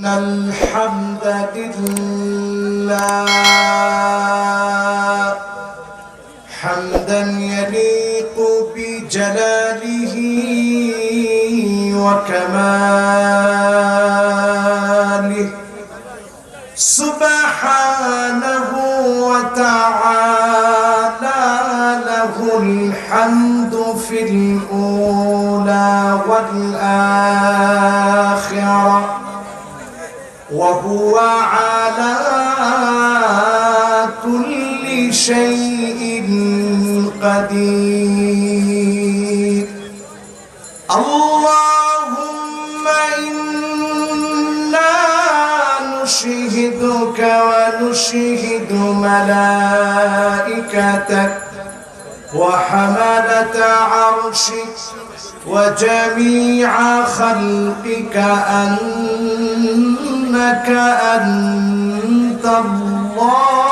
الحمد لله حمدا يليق بجلاله وكماله سبحانه وتعالى له الحمد في الأولى والآخرة وهو على كل شيء قدير. اللهم إنا نشهدك ونشهد ملائكتك وحملة عرشك وجميع خلقك أنك أنت الله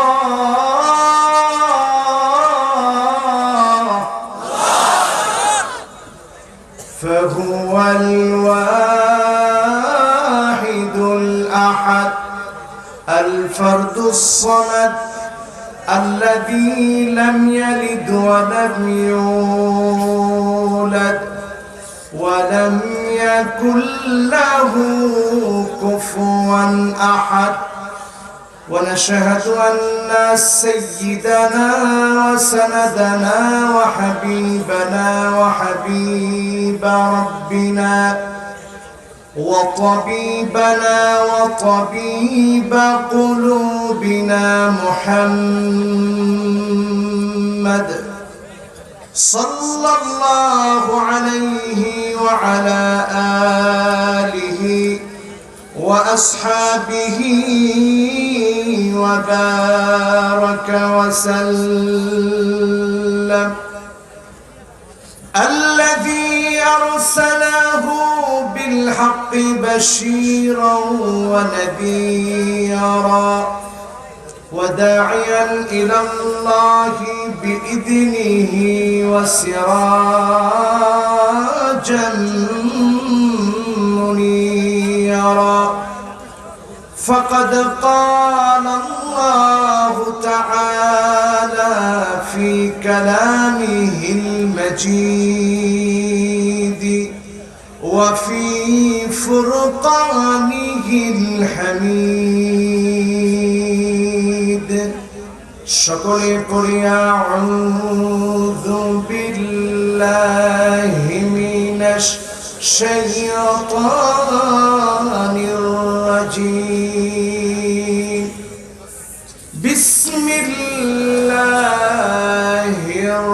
فهو الواحد الأحد الفرد الصمد الذي لم يلد ولم يولد ولم يكن له كفوا أحد. ونشهد أن سيدنا وسندنا وحبيبنا وحبيب ربنا وطبيبنا وطبيب قلوبنا محمد صلى الله عليه وعلى آله وأصحابه وبارك وسلم الذي أرسله بالحق بشيرا ونذيرا وداعيا إلى الله بإذنه وسراجا منيرا. فقد قال الله تعالى في كلامه المجيد وفي فرقانه الحميد সকলে পড়ি আউযু বিল্লাহি মিনাশ শাইতানির রাজীম বিসমিল্লাহির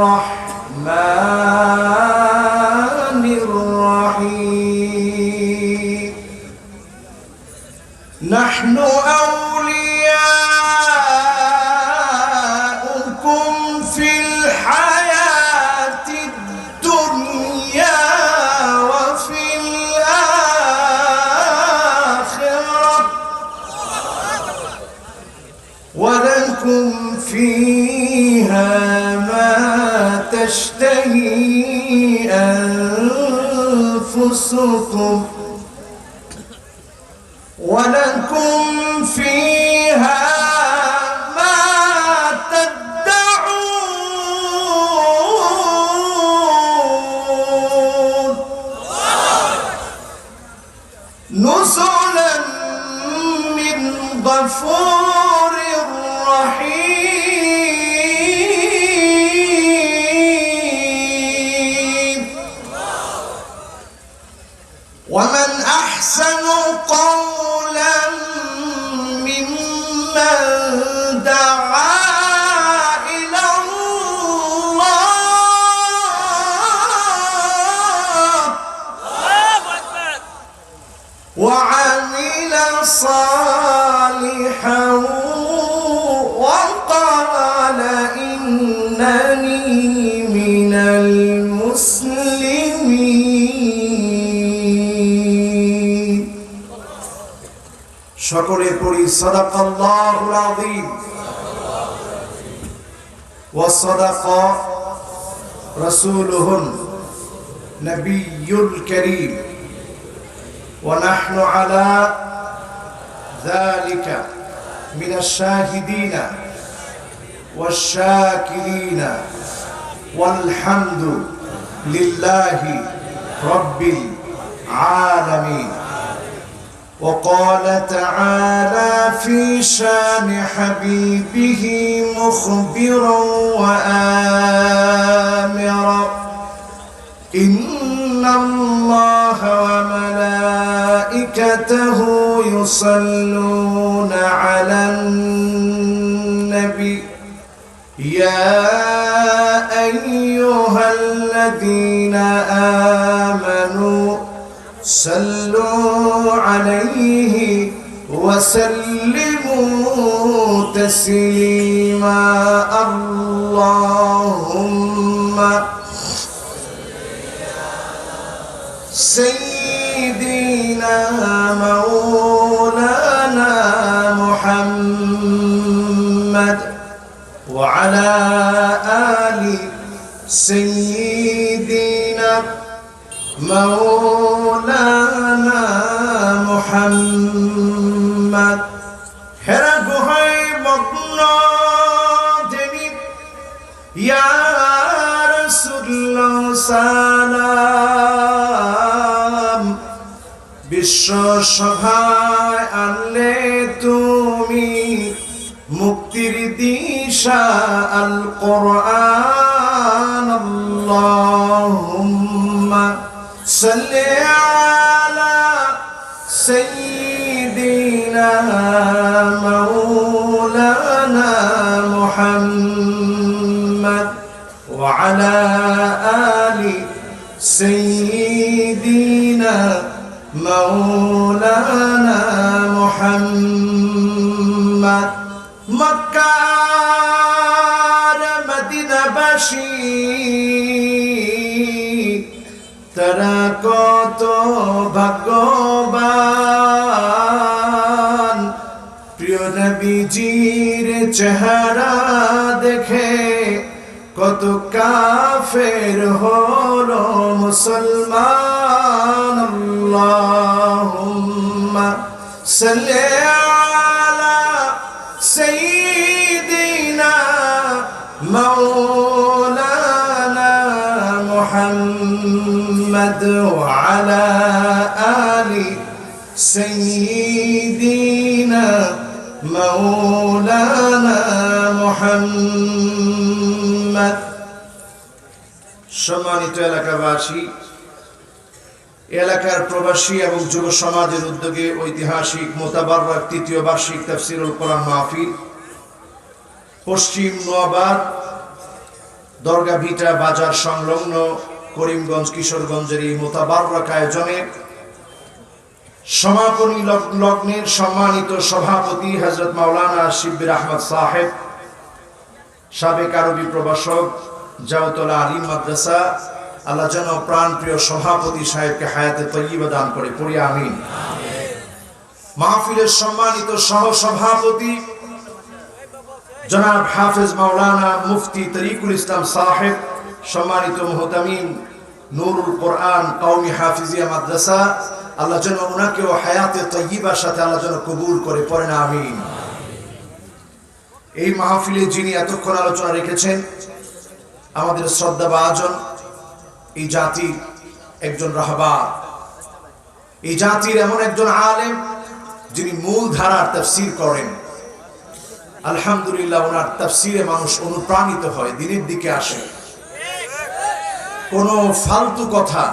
রাহমানির রাহিম নাহনু ولكم فيها ما تشتهي أنفسكم ولكم فيها ما تدعون نزلا من غفور رحيم. ومن أحسن قولا ممن دعا إلى الله وعمل صالحا وقال إنني من المسلمين. সকলে পড়ি সাদাকাল্লাহুল আযীম ওয়া সাদাকা রাসূলুহুন নবিয়্যুল কারীম ونحن على ذلك من الشاهدين والشاكرين والحمد لله رب العالمين. وقال تعالى في شان حبيبه مخبرا وآمرا إن الله وملائكته يصلون على النبي يا أيها الذين آمنوا صلوا عليه وسلموا تسليما. اللهم سيدنا مولانا محمد وعلى آل سيدنا مولانا محمد. হেরা গুহায় মগ্ন দেবী ইয়া রাসূলুল্লাহ সালাম। বিশ্ব সভায় আনলে তুমি মুক্তির দিশা আল কোরআন। আল্লাহুম্মা সাল্লি আলা সাইয়্যিদিনা মাওলানা মুহাম্মদ ওয়া আলা আলি সাইয়্যিদিনা মাওলানা মুহাম্মদ। মক্কার মদিনাবাসী তারা কত ভাগ্যবান, প্রিয় নবীজির চেহারা দেখে কত কাফের হলো মুসলমান। আল্লাহুম্মা সাল্লি আলা সাইয়্যিদিনা মাওলানা মুহাম্মদ ওয়া আলা আলি সাইয়্যিদিনা মাওলানা মুহাম্মদ। সম্মানিত এলাকাবাসী, এলাকার প্রবাসী এবং যুব সমাজের উদ্যোগে ঐতিহাসিক মোতাবাররক তৃতীয় বার্ষিক তাফসীরুল কোরআন মাহফিল পশ্চিম নোয়াবাদ দরগা ভিটা বাজার সংলগ্ন করিমগঞ্জ কিশোরগঞ্জের এই মোতাবাররক আয়োজনে সমাপনী লগ্নের সম্মানিত সভাপতি হযরত মাওলানা শিব্বির আহমদ সাহেব, সাবেক আরবি প্রভাষক, জাওতলা আলিম মাদ্রাসা, আল্লাহ যেন প্রাণপ্রিয় সভাপতি সাহেবকে হায়াতে তয়্যিবা দান করে, পড়ি আমিন। মাহফিলের সম্মানিত সহ সভাপতি জনাব হাফেজ মাওলানা মুফতি তরিকুল ইসলাম সাহেব, সম্মানিত মুহতামিম নুরুল কোরআন কওমি হাফিজিয়া মাদ্রাসা, আল্লাহ যেন ওনাকেও হায়াতে তয়্যিবার সাথে আল্লাহ যেন কবুল করে, পড়েন আমিন। এই মাহফিলে যিনি এতক্ষণ আলোচনা রেখেছেন আমাদের শ্রদ্ধাভাজন এই জাতির একজন রাহবার, এই জাতির এমন একজন আলেম যিনি মূল ধারার তাফসীর করেন। আলহামদুলিল্লাহ, ওনার তাফসীরে মানুষ অনুপ্রাণিত হয়, দিনের দিকে আসে। কোনো ফালতু কথা,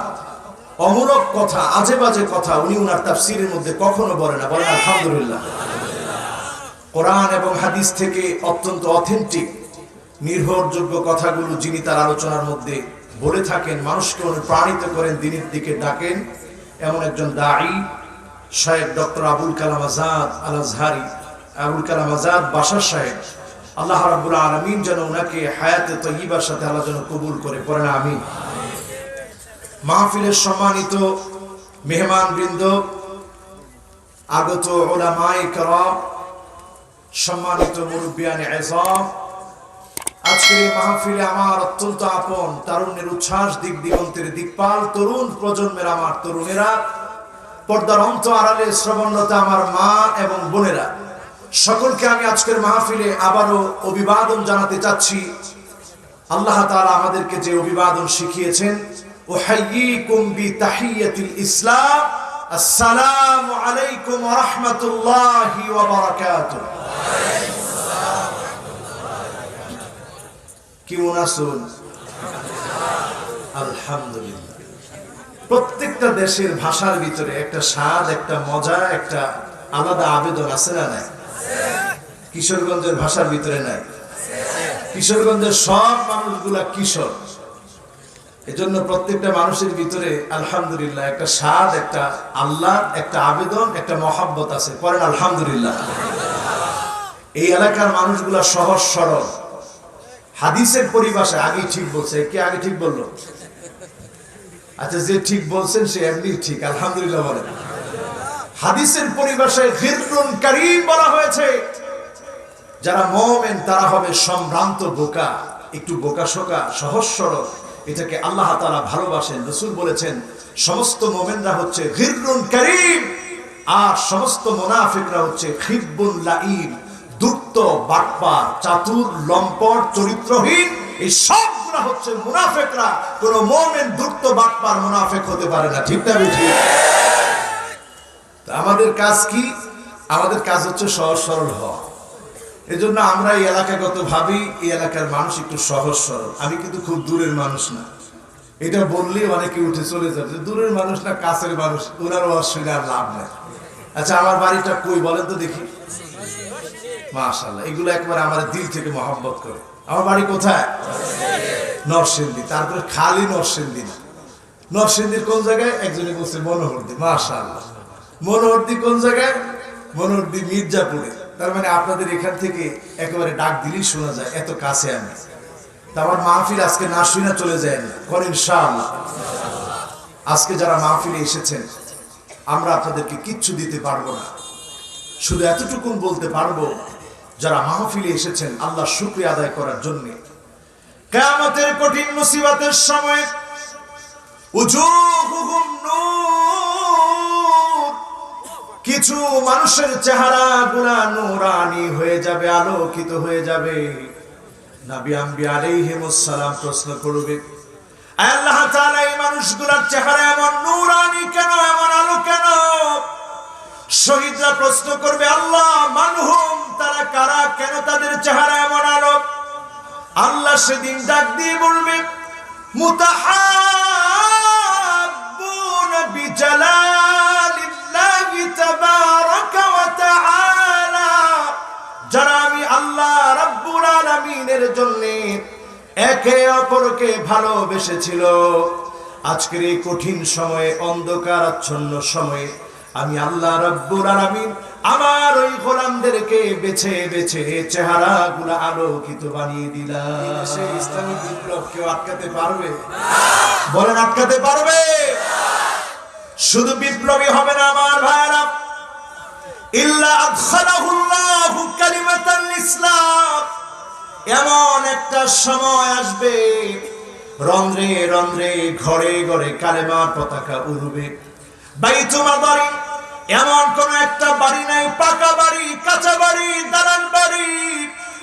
অমূলক কথা, আজে বাজে কথা উনি ওনার তাফসীরের মধ্যে কখনো বলেন না, বলেন আলহামদুলিল্লাহ। কোরআন এবং হাদিস থেকে অত্যন্ত অথেন্টিক নির্ভরযোগ্য কথাগুলো যিনি তার আলোচনার মধ্যে বলে থাকেন, মানুষকে অনুপ্রাণিত করেন, দিনের দিকে ডাকেন, এমন একজন দাঈ শায়েখ ডক্টর আবুল কালাম আজাদ আল আজহারি, আবুল কালাম আজাদ বাশার সাহেব, আল্লাহ রাব্বুল আলামিন যেন ওনাকে হায়াতে তয়্যিবার সাথে আল্লাহ যেন কবুল করে, পড়েন আমিন। মাহফিলের সম্মানিত মেহমান বৃন্দ, আগত উলামায়ে কেরাম, সম্মানিত মুরব্বিয়ানে ইজাম, আজকের এই মাহফিলে আমার অত্যন্ত আপন, তারুণ্যের উচ্ছ্বাস, দিক দিগন্তের দিকপাল, তরুণ প্রজন্মের আমার তরুণেরা, পর্দার অন্ত আড়ালে শ্রবণরত আমার মা এবং বোনেরা, সকলকে আমি আজকের মাহফিলে আবারও অভিবাদন জানাতে চাচ্ছি। আল্লাহ তাআলা আমাদেরকে যে অভিবাদন শিখিয়েছেন, উহাইয়িকুম বিতাহিয়াতিল ইসলাম, আসসালামু আলাইকুম ওয়া রাহমাতুল্লাহি ওয়া বারাকাতুহু। কেমন আছেন? আলহামদুলিল্লাহ। প্রত্যেকটা দেশের ভাষার ভিতরে একটা স্বাদ, একটা মজা, একটা আলাদা আবেদন আছে না নাই? কিশোরগঞ্জের ভাষার ভিতরে নাই? কিশোরগঞ্জের সব মানুষগুলা কিশোর, এজন্য প্রত্যেকটা মানুষের ভিতরে আলহামদুলিল্লাহ একটা স্বাদ, একটা আল্লাহ, একটা আবেদন, একটা মহাব্বত আছে। পড়েন আলহামদুলিল্লাহ। এই এলাকার মানুষগুলা সহজ সরল, হাদিসের পরিভাষায় আগেই ঠিক বলছে। কে আগে ঠিক বললো? আচ্ছা, যে ঠিক বলছেন সে এমনি ঠিক, আলহামদুলিল্লাহ বলেন। হাদিসের পরিভাষায় গিররুন কারীম বলা হয়েছে। যারা মুমিন তারা হবে সম্ভ্রান্ত বোকা, একটু বোকাশোকা, সহজ সরল। এটাকে আল্লাহ তাআলা ভালোবাসেন। রাসূল বলেছেন সমস্ত মুমিনরা হচ্ছে গিররুন কারীম, আর সমস্ত মুনাফিকরা হচ্ছে খিব্বুন লাঈম, দুর্ত, বাটপার, চাতুর, লম্পট, চরিত্রহীন। এই সবগুলা হচ্ছে মুনাফিকরা। কোন মুমিন দুর্ত, বাটপার, মুনাফিক হতে পারে না। ঠিক না বেঠিক? আমাদের কাজ কি? আমাদের কাজ হচ্ছে সহজ সরল হওয়া। এজন্য আমরা এই এলাকাগত ভাবি এই এলাকার মানুষ একটু সহজ সরল। আমি কিন্তু খুব দূরের মানুষ না, এটা বললেই অনেকে উঠে চলে যাবে, দূরের মানুষ না কাছের মানুষ, ওনারও অসুবিধা আর লাভ নাই। আচ্ছা, আমার বাড়িটা কই বলেন তো দেখি? মাশাআল্লাহ, এগুলো একবার আমার দিল থেকে মহব্বত করে। আমার বাড়ি কোথায়? নরসিংদী। তারপরে খালি নরসিংদী না, নরসিংদীর কোন জায়গায়? একজনে বলছে মনোহরদী। মাশাআল্লাহ, মনোহরদী কোন জায়গায়? মনোহরদী মির্জাপুরে। তার মানে আপনাদের এখান থেকে একেবারে ডাক দিলেই শোনা যায়, এত কাছে আমি। তা আমার মাহফিল আজকে না শুনে চলে যায় না, করেন ইনশাআল্লাহ। আজকে যারা মাহফিলে এসেছেন, আমরা আপনাদেরকে কিচ্ছু দিতে পারবো না, শুধু এতটুকু বলতে পারবো, যারা মাহফিলে এসেছেন আল্লাহ শুকরিয়া আদায় করার জন্য। কিয়ামতের কঠিন মুসিবতের সময় উজুহুহুম নূর, কিছু মানুষের চেহারা গুলা নূরানি হয়ে যাবে, আলোকিত হয়ে যাবে। নবী আম্বিয়া আলাইহিমুস সালাম প্রশ্ন করবে, আল্লাহ তাআলা এই মানুষগুলোর চেহারা এমন নূরানি কেন, এমন আলো কেন? শহীদরা প্রশ্ন করবে, আল্লাহ মানহুম, তারা কারা, কেন তাদের চেহারা এমন আলো? আল্লাহ সেদিন ডাক দিয়ে বলবে, মুতাহাব্বুনা বিজালালিল্লাহি তাবারাকা ওয়া তাআলা, যারা আমি আল্লাহ রাব্বুল আলামিনের জন্য একে অপরকে ভালোবেসেছিল, আজকের এই কঠিন সময়ে, অন্ধকারাচ্ছন্ন সময়ে আমি আল্লাহ রাব্বুল আলামিন আমার ওই গোলামদেরকে বেছে বেছে চেহারাগুলো আলোকিত বানিয়ে দিলাম। সেই ইসলামী বিপ্লব কেউ আটকাতে পারবে? বলেন, আটকাতে পারবে? শুধু বিপ্লবী হবে না আমার ভাইরা, ইল্লা আদখালাহুল্লাহু কালিমাতাল ইসলাম, এমন একটা সময় আসবে রন্ধ্রে রন্ধ্রে, ঘরে ঘরে কালেমার পতাকা উড়বে। বাইতুল মাদারি, এমন কোন একটা বাড়ি নাই, পাকা বাড়ি, কাঁচা বাড়ি, দালান বাড়ি,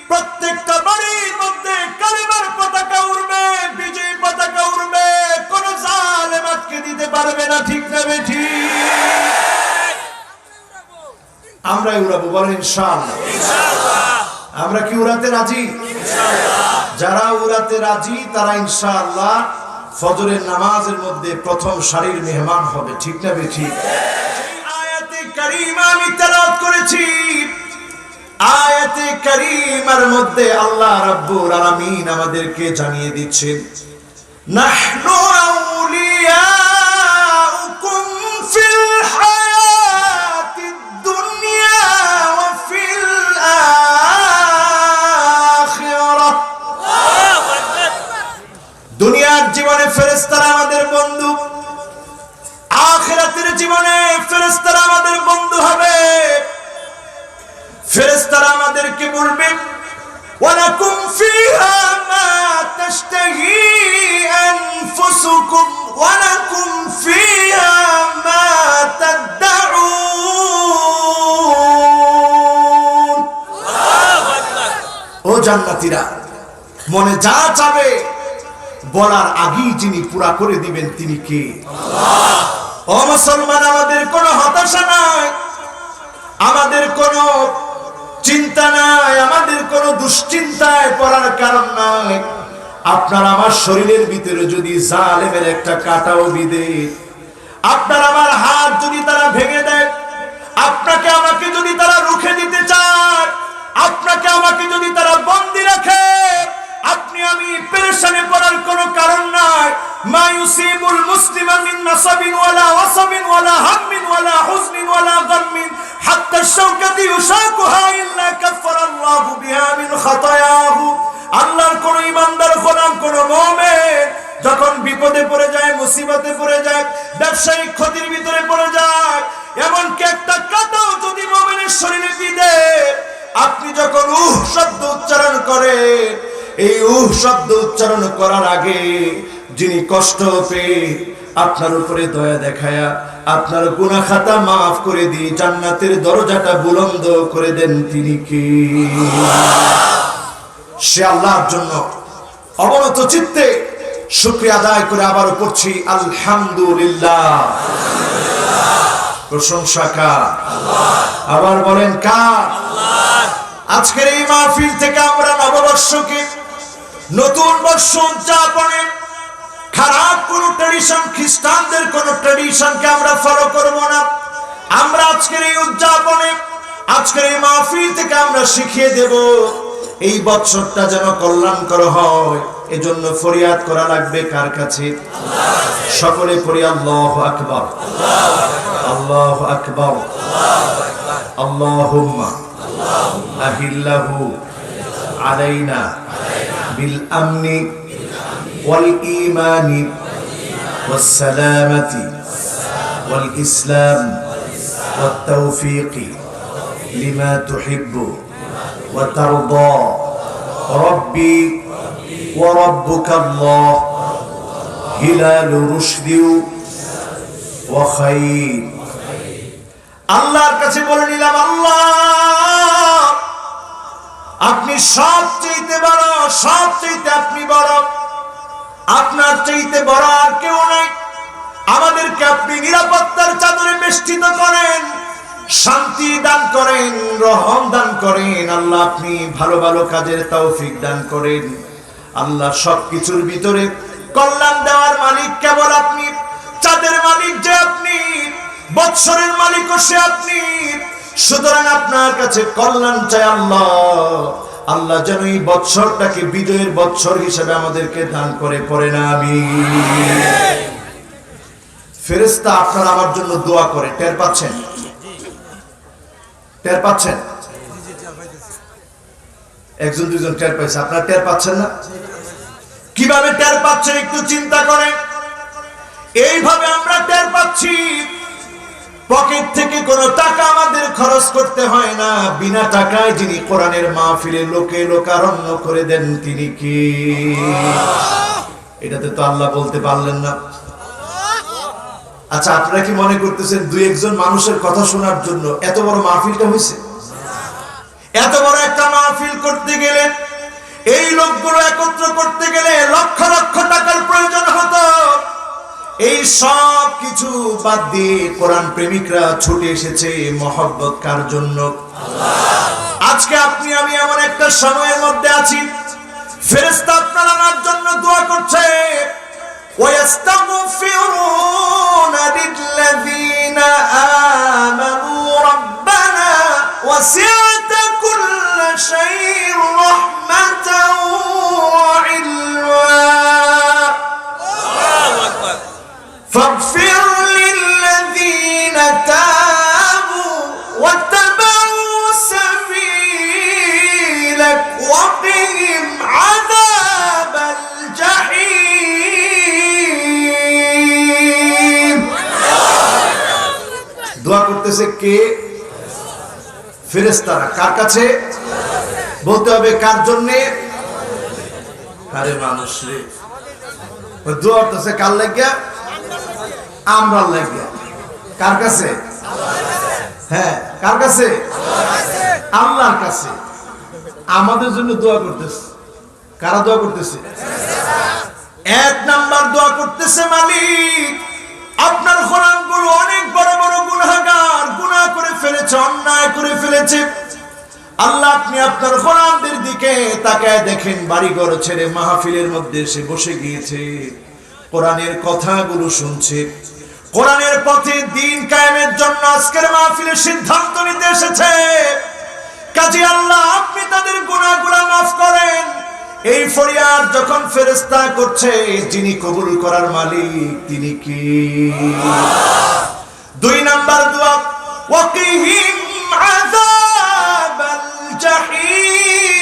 প্রত্যেকটা বাড়ির মধ্যে কালেমার পতাকা উড়বে, বিজয়ী পতাকা উড়বে। কোন জালেম আটকে দিতে পারবে না। ঠিক না বেঠিক? আমরাই উড়াবো, বলেন ইনশাআল্লাহ। আমরা কি উড়াতে রাজি? যারা উড়াতে রাজি তারা ইনশাআল্লাহ ফজরের নামাজের মধ্যে প্রথম সারির মেহমান হবে। ঠিক না বেঠিক? আয়াতে কারীমা আমি তেলাওয়াত করেছি, আয়াতে কারীমার মধ্যে আল্লাহ রাব্বুল আলামিন আমাদেরকে জানিয়ে দিচ্ছেন, নাহনু আউলিয়াউকুম ফিল হায়াতিদ দুনিয়া ওয়া ফিল আখিরাহ। দুনিয়ার জীবনে ফেরেশতারা আমাদের বন্ধু, আখিরাতের জীবনে ফেরেশতারা আমাদের বন্ধু হবে। ফেরেশতারা আমাদেরকে বলবে, ওয়ালাকুম ফিহা মা তাশতাহি আনফুসুকুম ওয়ালাকুম ফিহা মা জান্নাতীরা মনে যা চাবে বলার আগেই যিনি পুরা করে দিবেন তিনি কে? আল্লাহ। ও মুসলমান, আমাদের কোনো হতাশা নাই, আমাদের কোনো চিন্তা নাই, আমাদের কোনো দুশ্চিন্তায় পড়ার কারণ নাই। আপনার আমার শরীরের ভিতরে যদি জালেমের একটা কাঁটাও বিঁধে, আপনার আমার হাত যদি তারা ভেঙে দেয়, আপনাকে আমাকে যদি তারা রুখে দিতে চায়, আপনাকে আমাকে যদি তারা বন্দী রাখে, আপনি আমি পেরেশানে পড়ার কোনো কারণ নাই। মা ইউসিবুল মুসলিমা মিন নাসাবিন ওয়ালা ওয়াসাবিন ওয়ালা হাম্মিন ওয়ালা হুজনিন ওয়ালা গাম্মিন হাত্তা শাওকাতি ইউশাকুহা ইল্লা কাফফারাল্লাহু বিহা মিন খাতায়াহু। আল্লাহর কোন ইমানদার গোলাম, কোন মুমিন যখন বিপদে পড়ে যায়, মুসিবতে পড়ে যায়, ব্যবসায়িক ক্ষতির ভিতরে পড়ে যায়, এমনকি একটা কাঁটাও যদি মুমিনের শরীরে বিঁধে, আপনি যখন শব্দ উচ্চারণ করেন, এই শব্দ উচ্চারণ করার আগে যিনি কষ্ট পেয়ে আপনার উপরে দয়া দেখায়া আপনার গুনাহ খাতা মাফ করে দিয়ে জান্নাতের দরজাটা বুলন্দ করে দেন, তিনি কে? সে আল্লাহর জন্য অবনত চিত্তে শুকরিয়া আদায় করে আবারও পড়ছি আলহামদুলিল্লাহ। প্রশংসা কার? আল্লাহ। আবার বলেন কার? আল্লাহ। আজকের এই মাহফিল থেকে আমরা নববর্ষকে, নতুন বর্ষ উদযাপনে খারাপ কোন ট্র্যাডিশন, খ্রিস্টানদের কোন ট্র্যাডিশনকে আমরা ফলো করব না। আমরা আজকের এই উদযাপনে, আজকের এই মাহফিল থেকে আমরা শিখিয়ে দেব এই বছরটা যেন কল্যাণকর হয়। এজন্য ফরিয়াদ করা লাগবে কার কাছে? আল্লাহ। সকলে পড়ি আল্লাহু আকবার, আল্লাহু আকবার, আল্লাহুম্মা আহিল্লাহু আলাইনা বিল আমনি ওয়াল ঈমানি ওয়াস সালামাতি ওয়াল ইসলাম ওয়াত তাওফীকি লিমা তুহিব্বু ওয়া তারদা রব্বি ওয়া রাব্বুকা আল্লাহ হিলালু রুশদি ওয়া খায়র। আল্লাহর কাছে বলে নিলাম, আল্লাহ আপনি সবচেয়ে বড়, সবচেয়ে আপনি বড়, আপনার চাইতে বড় আর কেউ নাই। আমাদেরকে আপনি নিরাপত্তার চাদরে বেষ্টিত করেন, শান্তি দান করেন, রহম দান করেন। আল্লাহ আপনি ভালো ভালো কাজের তৌফিক দান করেন। আল্লাহ সবকিছুর ভিতরে কল্যাণ দেওয়ার মালিক কেবল আপনি, চাঁদের মালিক যে আপনি, বৎসরের মালিকও সে আপনি। সুতরাং আপনার কাছে কল্যাণ চাই আল্লাহ। আল্লাহ যেন এই বৎসরটাকে বিজয়ের বৎসর হিসেবে আমাদেরকে দান করে, পড়ে না আমিন। ফেরেশতা আপনারা আমার জন্য দোয়া করে, টের পাচ্ছেন? টের পাচ্ছেন? একজন দুজন টের পাইছে, আপনারা টের পাচ্ছেন না? কিভাবে টের পাচ্ছেন একটু চিন্তা করেন। এইভাবে আমরা টের পাচ্ছি, পকেট থেকে কোনো টাকা আমাদের খরচ করতে হয় না। বিনা টাকায় যিনি কোরআনের মাহফিলে লোকে লোকারণ্য করে দেন, তিনি কি? এটাতে তো আল্লাহ বলতে পারলেন না। আচ্ছা, আপনারা কি মনে করতেছেন দুই একজন মানুষের কথা শোনার জন্য এত বড় মাহফিলটা হয়েছে? এত বড় একটা মাহফিল করতে গেলে, এই লোকগুলো একত্র করতে গেলে লক্ষ লক্ষ টাকার প্রয়োজন হতো। এই সব কিছু বাদ দিয়ে কোরআন প্রেমিকরা ছুটে এসেছে মহব্বত কার জন্য? আল্লাহ। আজকে আপনি আমি এমন একটা সময়ের মধ্যে আছি, ফেরেশতা আপনারা আমার জন্য দোয়া করছে। ওয়াস্তাগফিরুনা লিল্লাযীনা আমানু রাব্বানা ওয়াসি'তা কুল্লা শাইইন রাহমাতাও ওয়া ইলমা فاغفر للذين تابوا واتبعوا سبيلك وقهم عذاب الجحيم। দোয়া করতেছে কে? ফেরেশতারা। কার কাছে? বলতে হবে কার জন্যে? আরে মানুষ রে, দোয়া করতেছে কার লাগিয়া? আমরা লাগিয়া। কার কাছে? হ্যাঁ, কার কাছে? আল্লাহর কাছে। আমাদের জন্য দোয়া করতেছে। কারা দোয়া করতেছে? এক নাম্বার দোয়া করতেছে, মালিক আপনার গোলামগুলো অনেক বড় বড় গুনাহগার, গুনাহ করে ফেলেছে, অন্যায় করে ফেলেছে। আল্লাহ আপনি আপনার গোলামদের দিকে তাকায় দেখেন, বাড়িঘর ছেড়ে মাহফিলের মধ্যে এসে বসে গিয়েছে, কোরআনের কথাগুলো শুনছে, কোরআনের পথে দ্বীন কায়েমের জন্য আজকের মাহফিলের সিদ্ধান্ত নিতে এসেছে। কাজী আল্লাহ আপনি তাদের গুনাহগুলো মাফ করেন। এই ফরিয়াদ যখন ফেরেশতা করছে, যিনি কবুল করার মালিক তিনি কি? দুই নাম্বার দোয়া, ওয়াকিহিম আযাবাল জাহিম।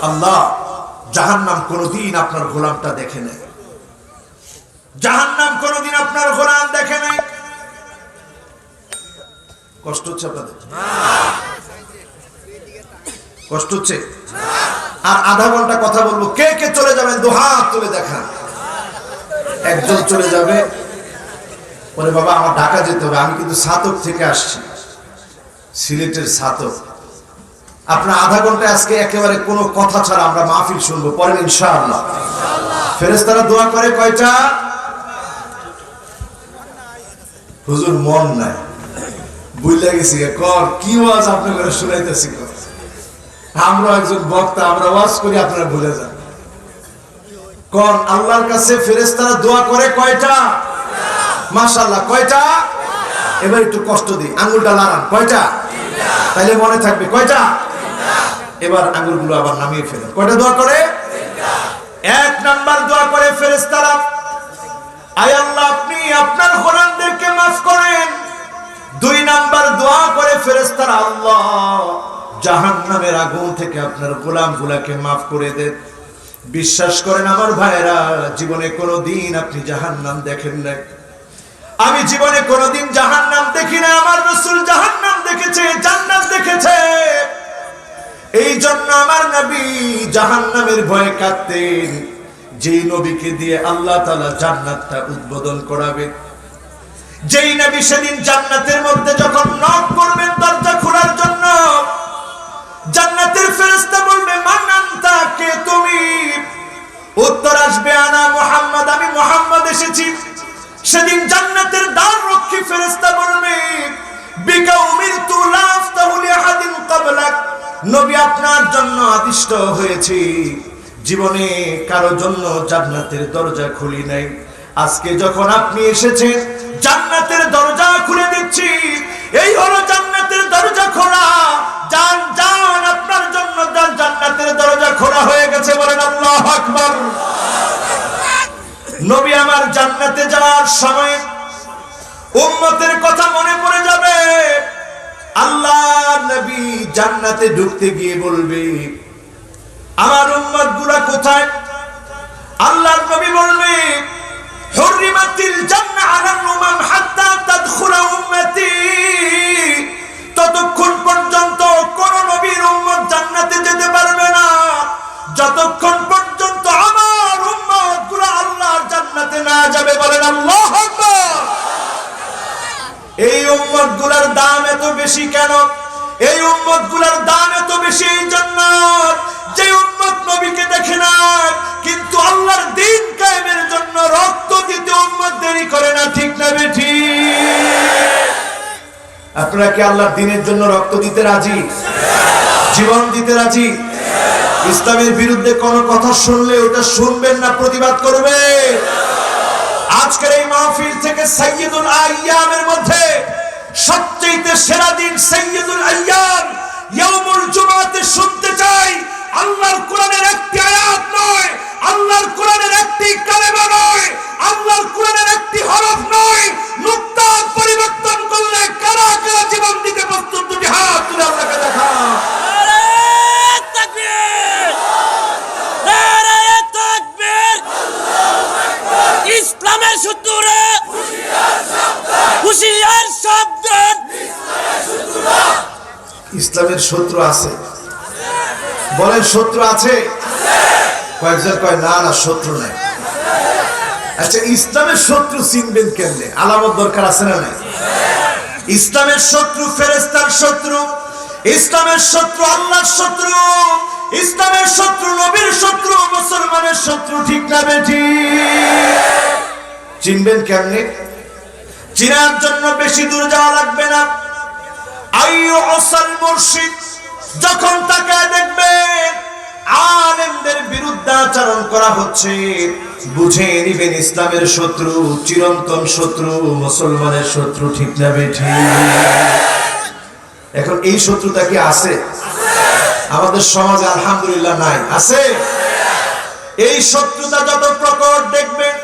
আল্লাহ জাহান্নাম কোনদিন আপনার গোলামটা দেখে নাই, জাহান্নাম কোনদিন আপনার গোলাম দেখে নাই। কষ্ট হচ্ছে আপনাদের? কষ্ট হচ্ছে? আর আধা ঘন্টা কথা বলবো, কে কে চলে যাবেন দুহাত তুলে দেখা। একজন চলে যাবে, বলে বাবা আমার ঢাকা যেতে হবে, আমি কিন্তু সাতক থেকে আসছি, সিলেটের সাতক। আপনার আধা ঘন্টা আজকে একেবারে কোনো কথা ছাড়া আমরা মাহফিল শুনবো, পরে ইনশাআল্লাহ। ফেরেশতারা দোয়া করে কয়টা? হুজুর মন নাই, বুঝলে গেছি কর কি ওয়াজ আপনার করে শুনাইতেছি। আমরা একজন বক্তা, আমরা ওয়াজ করি, আপনারা ভুলে যান। কোন আল্লাহর কাছে ফেরেশতারা দোয়া করে কয়টা? মাশাআল্লাহ, কয়টা? এবার একটু কষ্ট দিই, আঙ্গুলটা লাগান, কয়টা? তাইলে মনে থাকবে কয়টা। এবার আঙ্গুলগুলো আবার নামিয়ে ফেলেন। কয়টা দোয়া করে? এক নাম্বার দোয়া করে ফেরেশতারা, আয় আল্লাহ আপনি আপনার গোলামদেরকে মাফ করেন। দুই নাম্বার দোয়া করে ফেরেশতারা, আল্লাহ জাহান্নামের আগুন থেকে আপনার গোলামগুলোকে মাফ করে দেন। বিশ্বাস করেন আমার ভাইরা, জীবনে কোনোদিন আপনি জাহান্নাম দেখেন নাই, আমি জীবনে কোনোদিন জাহান্নাম দেখি না। আমার রাসূল জাহান্নাম দেখেছে, জান্নাত দেখেছে। এই জন্য আমার নবী জাহান্নামের ভয়ে কাঁদতেন। যেই নবীকে দিয়ে আল্লাহ তাআলা জান্নাতটা উদ্বোধন করাবে, যেই নবী সেদিন জান্নাতের মধ্যে যখন নক করবেন দরজা খোলার জন্য, জান্নাতের ফেরেশতা বলবে মান আনতা, কে তুমি? উত্তর আসবে আনা মুহাম্মদ, আমি মুহাম্মদ এসেছি। সেদিন জান্নাতের দ্বার রক্ষী ফেরেশতা বলবে বিকা উমিরতু লা আফতাহু লিআহাদিন ক্বাবলাক, নবী আপনার জন্য আদিষ্ট হয়েছি, জীবনে কারো জন্য জান্নাতের দরজা খুলি নাই। আজকে যখন আপনি এসেছেন জান্নাতের দরজা খুলে দিচ্ছি। এই হলো জান্নাতের দরজা খোলা। জান জান আপনার জন্য জান্নাতের দরজা খোলা হয়ে গেছে, বলেন আল্লাহু আকবার। নবী আমার জান্নাতে যাওয়ার সময় উম্মতের কথা মনে পড়ে যাবে। আল্লাহ নবী জান্নাতে ঢুকতে গিয়ে বলবে আমার উম্মতগুলো কোথায়? আল্লাহর নবী বলবে হুররিমাতিল জান্নাহ আলাল উমাম হাত্তা তাদখুলা উম্মতি, ততক্ষণ পর্যন্ত কোন নবীর উম্মত জান্নাতে যেতে পারবে না যতক্ষণ পর্যন্ত আমার উম্মতগুলো আল্লাহর জান্নাতে না যাবে, বলেন আল্লাহু আকবার। এই উম্মতগুলোর দাম এত বেশি কেন? এই উম্মতগুলোর দাম এত বেশি এই জন্য যে উম্মত নবীকে দেখে না, কিন্তু আল্লাহর দ্বীন কায়েমের জন্য রক্ত দিতে উম্মত দেরি করে না, ঠিক না বেঠি? আপনারা কি আল্লাহর দ্বীনের জন্য রক্ত দিতে রাজি? জীবন দিতে রাজি? ইসলামের বিরুদ্ধে কোন কথা শুনলে ওটা শুনবেন না, প্রতিবাদ করবে। আজকের এই মাহফিল থেকে সাইয়্যিদুল আইয়ামের মধ্যে সবচেয়ে সেরা দিন সাইয়্যিদুল আইয়াম ইয়াউমুল জুমআতে শুনতে চাই আল্লাহর কোরআনের একটি আয়াত নয়, আল্লাহর কোরআনের একটি কালেমা নয়, আল্লাহর কোরআনের একটি হরফ নয়, নুক্তা পরিবর্তন করলে কারা কারা জীবন দিতে প্রস্তুত? দুটি হাত তুলে আল্লাহকে দেখা। নারে তাকবীর, নারে তাকবীর। ইসলামের শত্রুরা হুঁশিয়ার সাবধান। ইসলামের শত্রু আছে, বলেন শত্রু আছে? কয়েকজন কয় না না শত্রু নাই। আচ্ছা ইসলামের শত্রু চিনবেন কেমনে? আলামত দরকার আছে না নাই? ইসলামের শত্রু ফেরেশতার শত্রু, ইসলামের শত্রু আল্লাহর শত্রু, ইসলামের শত্রু নবীর শত্রু, মুসলমানের শত্রু। ঠিক না বেঠিক? চিনবেন কেমনে? চিনার জন্য বেশি দূর যাওয়া লাগবে না। আইয়ু আসাল মুর্শিদ, যখন তাকায় দেখবেন আলেমদের বিরুদ্ধে আচরণ করা হচ্ছে, বুঝে নিবেন ইসলামের শত্রু, চিরন্তন শত্রু, মুসলমানের শত্রু। ঠিক না বেঠিক? এখন এই শত্রুতা কি আছে? আমাদের সমাজে আলহামদুলিল্লাহ নাই। আছে? এই শত্রুতা যত প্রকট দেখবেন,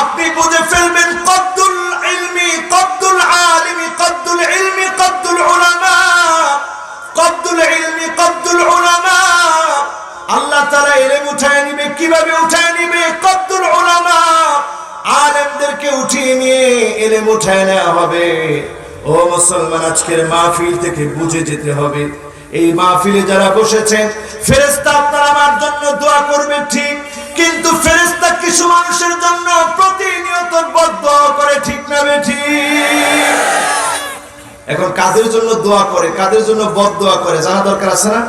আপনি বুঝে ফেলবেন কদ্দুল ইলমি কদ্দুল আলিমি কদ্দুল ইলমি কদ্দুল উলামা, কদ্দুল ইলমি কদ্দুল উলামা। আল্লাহ তাআলা ইলম উঠায় নিবে। কিভাবে উঠায় নিবে? কদ্দুল উলামা, আলেমদেরকে উঠিয়ে নিয়ে ইলম উঠায় নেওয়া হবে। ও মুসলমান, আজকের মাহফিল থেকে বুঝে যেতে হবে, এই মাহফিলে যারা বসেছেন ফেরেশতা আপনারা আমার জন্য দোয়া করবেন ঠিক, কিন্তু ফেরেশতা কিছু মানুষের জন্য প্রতিনিয়ত বদদোয়া করে। ঠিক না বেঠিক? এখন কাদের জন্য দোয়া করে, কাদের জন্য বদদোয়া করে জানা দরকার আছে না?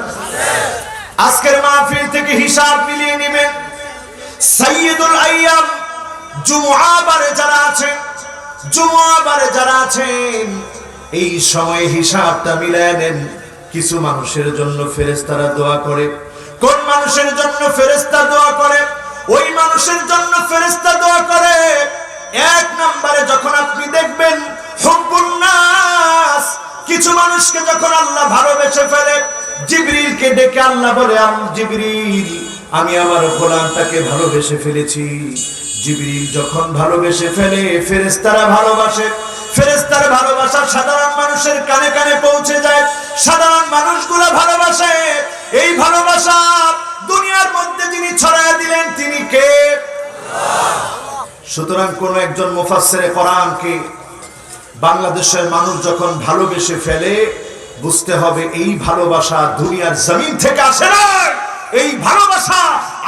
আজকের মাহফিল থেকে হিসাব মিলিয়ে নেবেন। সাইয়্যিদুল আইয়াম, জুমআ বারে যারা আছেন, জুমআ বারে যারা আছেন, এই সময় হিসাবটা মিলায় নেন। কিছু মানুষের জন্য ফেরেশতারা দোয়া করে। কোন মানুষের জন্য ফেরেশতা দোয়া করে? ওই মানুষের জন্য ফেরেশতা দোয়া করে এক নম্বরে যখন আপনি দেখবেন হুব্বুন নাস, কিছু মানুষকে যখন আল্লাহ ভালোবেসে ফেলে, জিবরিলকে ডেকে আল্লাহ বলে, জিবরিল আমি আমার গোলামটাকে ভালোবেসে ফেলেছি। জিবরিল যখন ভালোবেসে ফেলে, ফেরেশতারা ভালোবাসে। ফেরেশতার ভালোবাসা সাধারণ মানুষের কানে কানে পৌঁছে যায়, সাধারণ মানুষগুলো ভালোবাসে। এই ভালোবাসা দুনিয়ার মধ্যে যিনি ছড়ায় দিলেন তিনি কে? সুতরাং কোন একজন মুফাসসিরে কোরআনকে বাংলাদেশের মানুষ যখন ভালোবেসে ফেলে, বুঝতে হবে এই ভালোবাসা দুনিয়ার জমিন থেকে আসে না, এই ভালোবাসা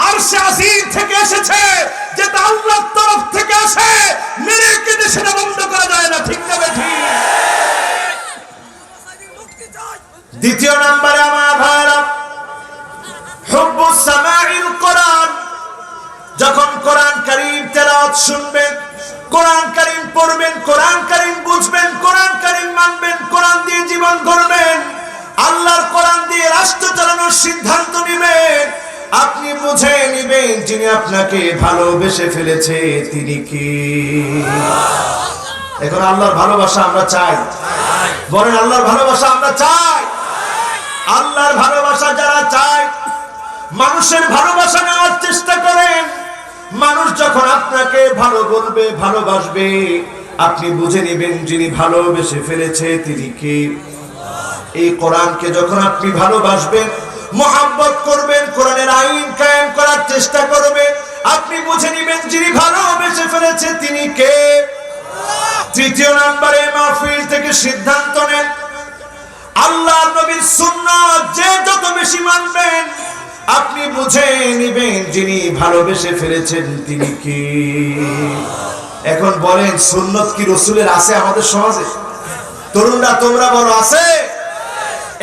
আরশে আজিম থেকে এসেছে, যেটা আল্লাহর তরফ থেকে আসে। মেরে কেটে সেটা বন্ধ করা যায় না। ঠিক না বেঠিক? দ্বিতীয় নম্বরে আমার ভাইরা, হুব্বুস সামাইল কোরআন, যখন কোরআন কারীম তেলাওয়াত শুনবেন, কোরআন কারীম পড়বেন, কোরআন কারীম বুঝবেন, কোরআন কারীম মানবেন, কোরআন দিয়ে জীবন গড়বেন, আল্লাহর কোরআন দিয়ে রাষ্ট্র চালানোর সিদ্ধান্ত নেবেন, আপনি বুঝে নেবেন যিনি আপনাকে ভালোবেসে ফেলেছে তিনি কি। এখন আল্লাহর ভালোবাসা আমরা চাই, বলেন আল্লাহর ভালোবাসা আমরা চাই। আল্লাহর ভালোবাসা যারা চায়, মানুষের ভালোবাসা নেওয়ার চেষ্টা করেন। মানুষ যখন আপনাকে ভালো বলবে, ভালোবাসবে, আপনি বুঝে নেবেন যিনি ভালোবেসে ফেলেছে তিনি কে। এই কোরআনকে যখন আপনি ভালোবাসবেন, মোহাব্বত করবেন, কোরআনের আইন কায়েম করার চেষ্টা করবেন, আপনি বুঝে নেবেন যিনি ভালোবেসে ফেলেছে তিনি কে। তৃতীয় নম্বরে মাহফিল থেকে সিদ্ধান্ত নেন, আল্লাহর নবীর সুন্নাত যে যত বেশি মানবেন, আপনি বুঝে নেবেন যিনি ভালোবেসে ফেলেছেন তিনি কি। এখন বলেন সুন্নত কি রাসূলের আছে আমাদের সমাজে? তরুণরা তোমরা বলো আছে?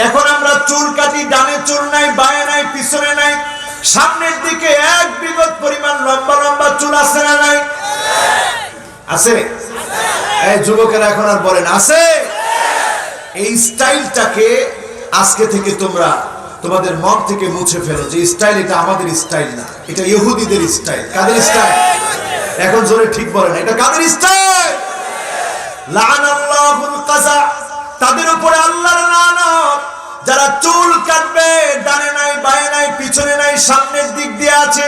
এখন আমরা চুল কাটি, ডানে চুল নাই, বায়ে নাই, পিছনে নাই, সামনের দিকে এক বিগত পরিমাণ লম্বা লম্বা চুল আছে না নাই? আছে? এই যুবকেরা এখন আর বলেন আছে? এই স্টাইলটাকে আজকে থেকে তোমরা তোমাদের মন থেকে মুছে ফেলো, যে স্টাইল এটা আমাদের স্টাইল না, এটা ইহুদিদের স্টাইল। কাদের স্টাইল? এখন জোরে ঠিক বলেন, এটা কাদের স্টাইল? লাআনাল্লাহুল কাযা, তাদের উপরে আল্লাহর লানত, যারা চুল কাটবে, ডানে নাই, বায়ে নাই, পিছনে নাই, সামনের দিক দিয়ে আছে,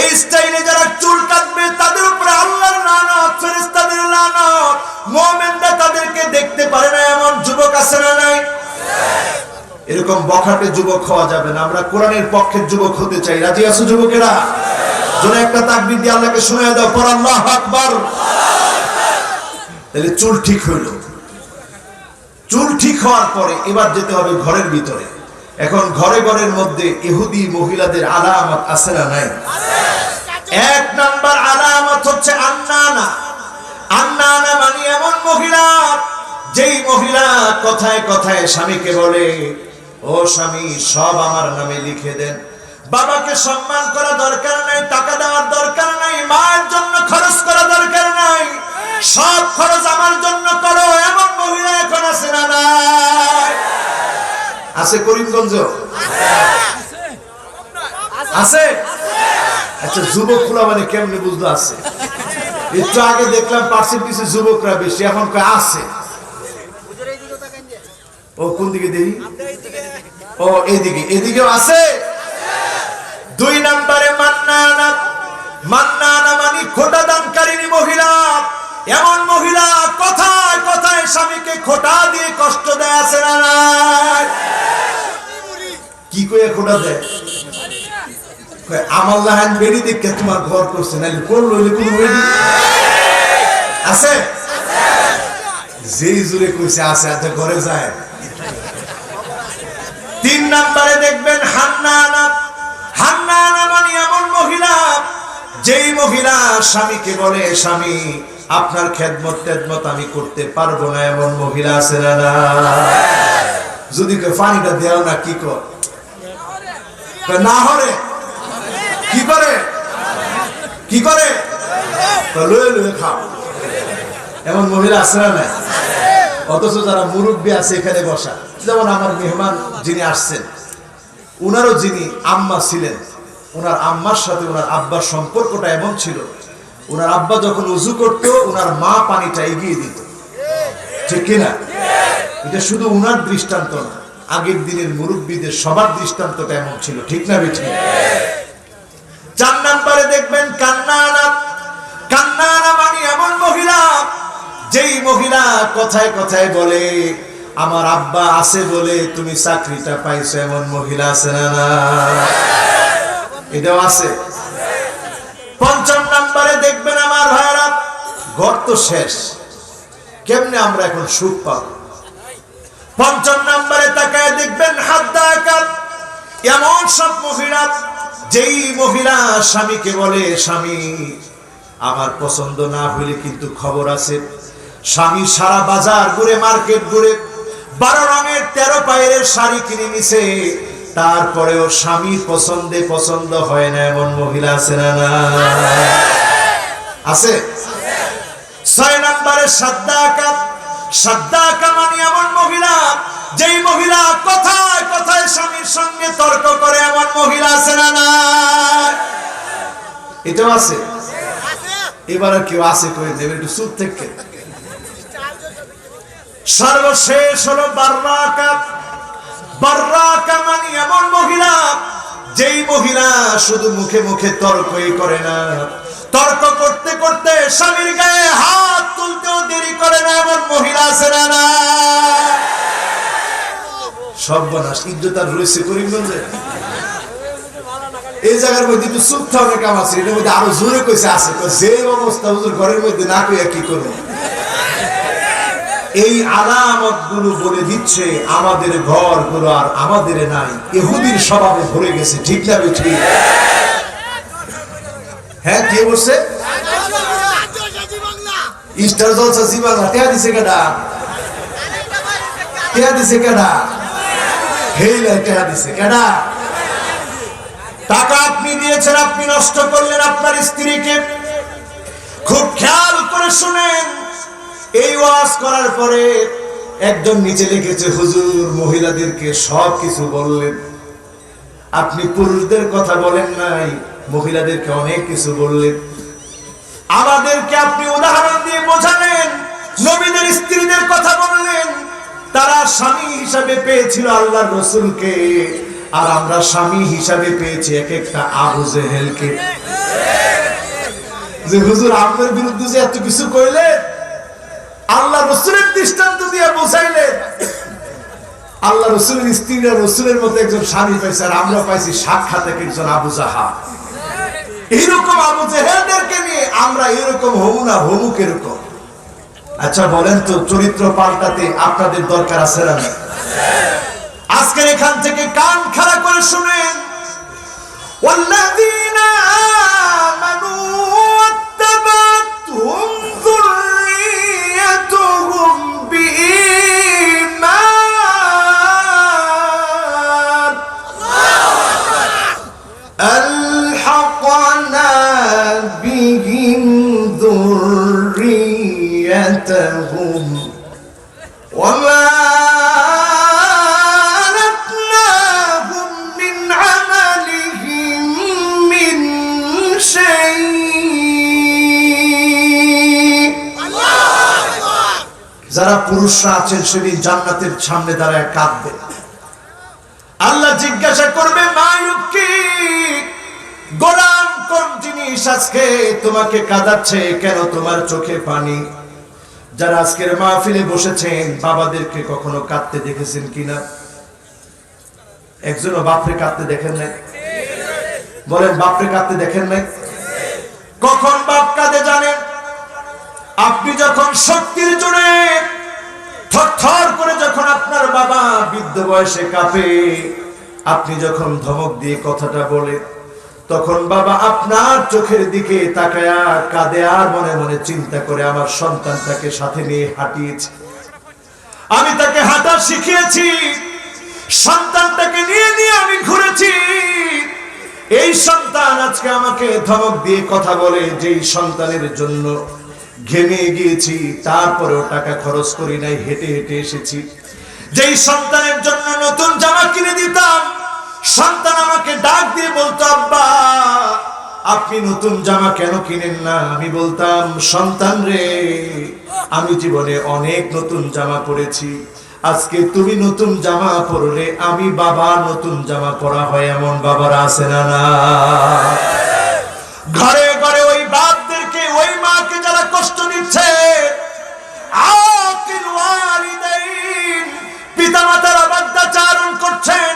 এই স্টাইলে যারা চুল কাটবে তাদের উপরে আল্লাহর লানত, ফেরেশতাদের লানত। মুমিনরা তাদেরকে দেখতে পারে না এমন যুবক আছে না নাই? এরকম বখাটে যুবক হওয়া যাবে না। আমরা কোরআনের পক্ষের যুবক হতে চাই। রাজি আছো যুবকেরা? জোরে একটা তাকবীর দিয়ে আল্লাহকে শোনায় দাও, পর আল্লাহু আকবার। তাহলে চুল ঠিক হইলো। চুল ঠিক হওয়ার পরে এবার যেতে হবে ঘরের ভিতরে। এখন ঘরে ঘরের মধ্যে ইহুদি মহিলাদের আলামত আছে না নাই? এক নাম্বার আলামত হচ্ছে আন্নানা। আন্নানা মানে এমন মহিলা যেই মহিলা কথায় কথায় স্বামীকে বলে, ও স্বামী সব আমার নামে লিখে দেন, বাবাকে সম্মান করা দরকার নাই, টাকা দেওয়ার দরকার নাই, মায়ের জন্য খরচ করা দরকার নাই, সব খরচ আমার জন্য করো, এমন মহিলা এখন আছে না নাই? আছে করিমগঞ্জ? আছে? আচ্ছা, যুবক গুলা মানে কেমনে বুঝলো আছে? একটু আগে দেখলাম পার্সেন্টেজে যুবকরা বেশি, এখন আছে। ও কোন দিকে দেখি? ও এদিকে, এদিকেও আছে। 2 নম্বরে মান্নানা। মান্নানা মানে খোটা দানকারিনী মহিলা। এমন মহিলা কথায় কথায় স্বামীকে খোটা দিয়ে কষ্ট দেয়, আছে না নাই? কি কয়ে খোটা দেয়? আমার লাহান বেরি দেখে তোমার ঘর করছে, নাইলে করলো কোন বেরি আছে? যেই জুড়ে কইছে আছে, আচ্ছা ঘরে যায়। 3 নম্বরে দেখবেন হান্নানা। হান্নানা মানে এমন মহিলা, যেই মহিলা স্বামীকে বলে, স্বামী আপনার খেদমত আমি করতে পারবো না, এমন মহিলা আছে না না? যদি পানিটা দেও না, কি কর না হরে, কি করে কি করে লয়ে লয়ে খাও, এমন মহিলা আছে না না? অথচ যারা মুরব্বী আছে এখানে বসা, যেমন আমার মেহমান যিনি আসছেন, উনারও যিনি আম্মা ছিলেন, উনার আম্মার সাথে উনার আব্বার সম্পর্কটা এমন ছিল, উনার আব্বা যখন উযু করত, উনার মা পানিটা এগিয়ে দিত, ঠিক কিনা? এটা শুধু উনার দৃষ্টান্ত না, আগের দিনের মুরব্বীদের সবার দৃষ্টান্তটা এমন ছিল, ঠিক না বেঠিক? 4 নম্বরে দেখবেন কান্নানা। কান্নানা মানে এমন মহিলা, যেই মহিলা কথায় কথায় বলে, আমার আব্বা আছে বলে তুমি চাকরিটা পাইছো, এমন মহিলা আছে না না? এটাও আছে। 5 নম্বরে দেখবেন আমার ভাইরা, ঘর তো শেষ, কেমনে আমরা এখন সুখ পাব? 5 নম্বরে তাকায় দেখবেন হাদ্দাকার। এমন সব মহিলা, যেই মহিলা স্বামীকে বলে, স্বামী আমার পছন্দ না হইলে কিন্তু খবর আছে। স্বামী সারা বাজার ঘুরে, মার্কেট ঘুরে, 12 রঙের 13 পায়ের শাড়ি কিনে নিছে, তারপরেও স্বামীর পছন্দ হয় না, এমন মহিলা আছে না না? আছে। 6 নম্বরে সাদ্দাকা। সাদ্দাকা মানে এমন মহিলা, যেই মহিলা কথায় কথায় স্বামীর সঙ্গে তর্ক করে, এমন মহিলা আছে না না? এটাও আছে। এবার কেউ আছে কই দেবে, একটু চুপ থেকে। সর্বশেষ হলো বাররাকা। বাররাকা মানে এমন মহিলা, যেই মহিলা শুধু মুখে মুখে তর্কই করে না, তর্ক করতে করতে স্বামীর গায়ে হাত তুলতেও দেরি করে না, এমন মহিলা আছে না না? সর্বনাশ, ইজ্জত আর রয়েছে করিমগঞ্জে। এই জায়গার মধ্যে একটু চুপ থাকা কাম আছে, এটার মধ্যে আরো জোরে কইছে আছে, যে অবস্থা হুজুর ঘরের মধ্যে না কইয়া কি করবো? এই আলামত গুলো বলে দিচ্ছে আমাদের ঘর গুলো আর আমাদের নাই, ইহুদির স্বভাবে ভরে গেছে, ঠিক না বেঠিক? হ্যাঁ, কে বলছে? স্টার জলসা জি বাংলা। টেয়া দিছে কেডা? টেয়া দিছে কেডা? হেইলা টেয়া দিছে কেডা? টাকা আপনি দিয়েছেন, আপনি নষ্ট করলেন আপনার স্ত্রীকে। খুব খেয়াল করে শুনেন, এই ওয়াজ করার পরে একজন নিচে লিখেছে, হুজুর মহিলাদেরকে সব কিছু বললেন, আপনি পুরুষদের কথা বলেন নাই, মহিলাদেরকে অনেক কিছু বললেন। আমাদেরকে আপনি উদাহরণ দিয়ে বোঝালেন, নবীদের স্ত্রীদের কথা বললেন, তারা স্বামী হিসাবে পেয়েছিল আল্লাহর রাসূলকে, আর আমরা স্বামী হিসাবে পেয়েছি এক একটা আবু জেহেলকে। যে হুজুর আপনার বিরুদ্ধে যে এত কিছু কইলেন, আল্লাহ রাসূলের দৃষ্টান্ত দিয়ে বোঝাইলেন, আল্লাহ রাসূলের স্ত্রীরা রাসূলের মতো একজন স্বামী পাইছে, আর আমরা পাইছি সাক্ষাৎ একজন আবু জাহাল। এইরকম আবু জেহেলদেরকে নিয়ে আমরা এরকম হবো না, হবুক এরকম? আচ্ছা বলেন তো, চরিত্র পাল্টাতে আপনাদের দরকার আছে না? আজকের এখান থেকে কান খাড়া করে শুনেন, ওয়াল্লাযীনা আমানু ওয়াত্তাবাতুহুম যুররিয়াতুহুম বিঈমান ذريتهم وما ألتناهم من عملهم من شيء যারা পুরুষরা আছেন সেদিন জান্নাতের সামনে দাঁড়ায় কাঁদবে। আল্লাহ জিজ্ঞাসা করবে মায়ুবকি, গোলাম কোন জিনিস আজকে তোমাকে কাঁদাচ্ছে, কেন তোমার চোখে পানি? যারা আজকের মাহফিলে বসেছেন বাবাদেরকে কখনো কাঁদতে দেখেছেন কিনা? একজনও বাপরে কাঁদতে দেখেন নাই? বলেন বাপরে কাঁদতে দেখেন নাই? কখন বাপ কাঁদে জানেন? আপনি যখন শক্তির জোরে থরথর করে যখন আপনার বাবা বৃদ্ধ বয়সে কাঁপে, আপনি যখন ধমক দিয়ে কথাটা বলে, তখন বাবা আপনার চোখের দিকে তাকায়া কাঁদে আর মনে মনে চিন্তা করে আমার সন্তানটাকে সাথে নিয়ে হাঁটিয়েছি, আমি তাকে হাঁটা শিখিয়েছি, সন্তানটাকে নিয়ে নিয়ে আমি ঘুরেছি, এই সন্তান আজকে আমাকে ধমক দিয়ে কথা বলে, যেই সন্তানের জন্য ঘেমে গিয়েছি তারপরেও টাকা খরচ করি নাই, হেঁটে হেঁটে এসেছি, যেই সন্তানের জন্য নতুন জামা কিনে দিতাম, সন্তান আমাকে ডাক দিয়ে বলতো আব্বা আপনি নতুন জামা কেন কিনেন না? আমি বলতাম সন্তান রে, আমি জীবনে অনেক নতুন জামা পরেছি, আজকে তুমি নতুন জামা পরলে আমি বাবা নতুন জামা পরা হয়, এমন বাবারা আছে না? না, ঘরে ঘরে ওই বাপদেরকে ওই মাকে যারা কষ্ট দিচ্ছে, আকিল ওয়ালিদাইন, পিতামাতার অবাধ্যাচারণ করছেন,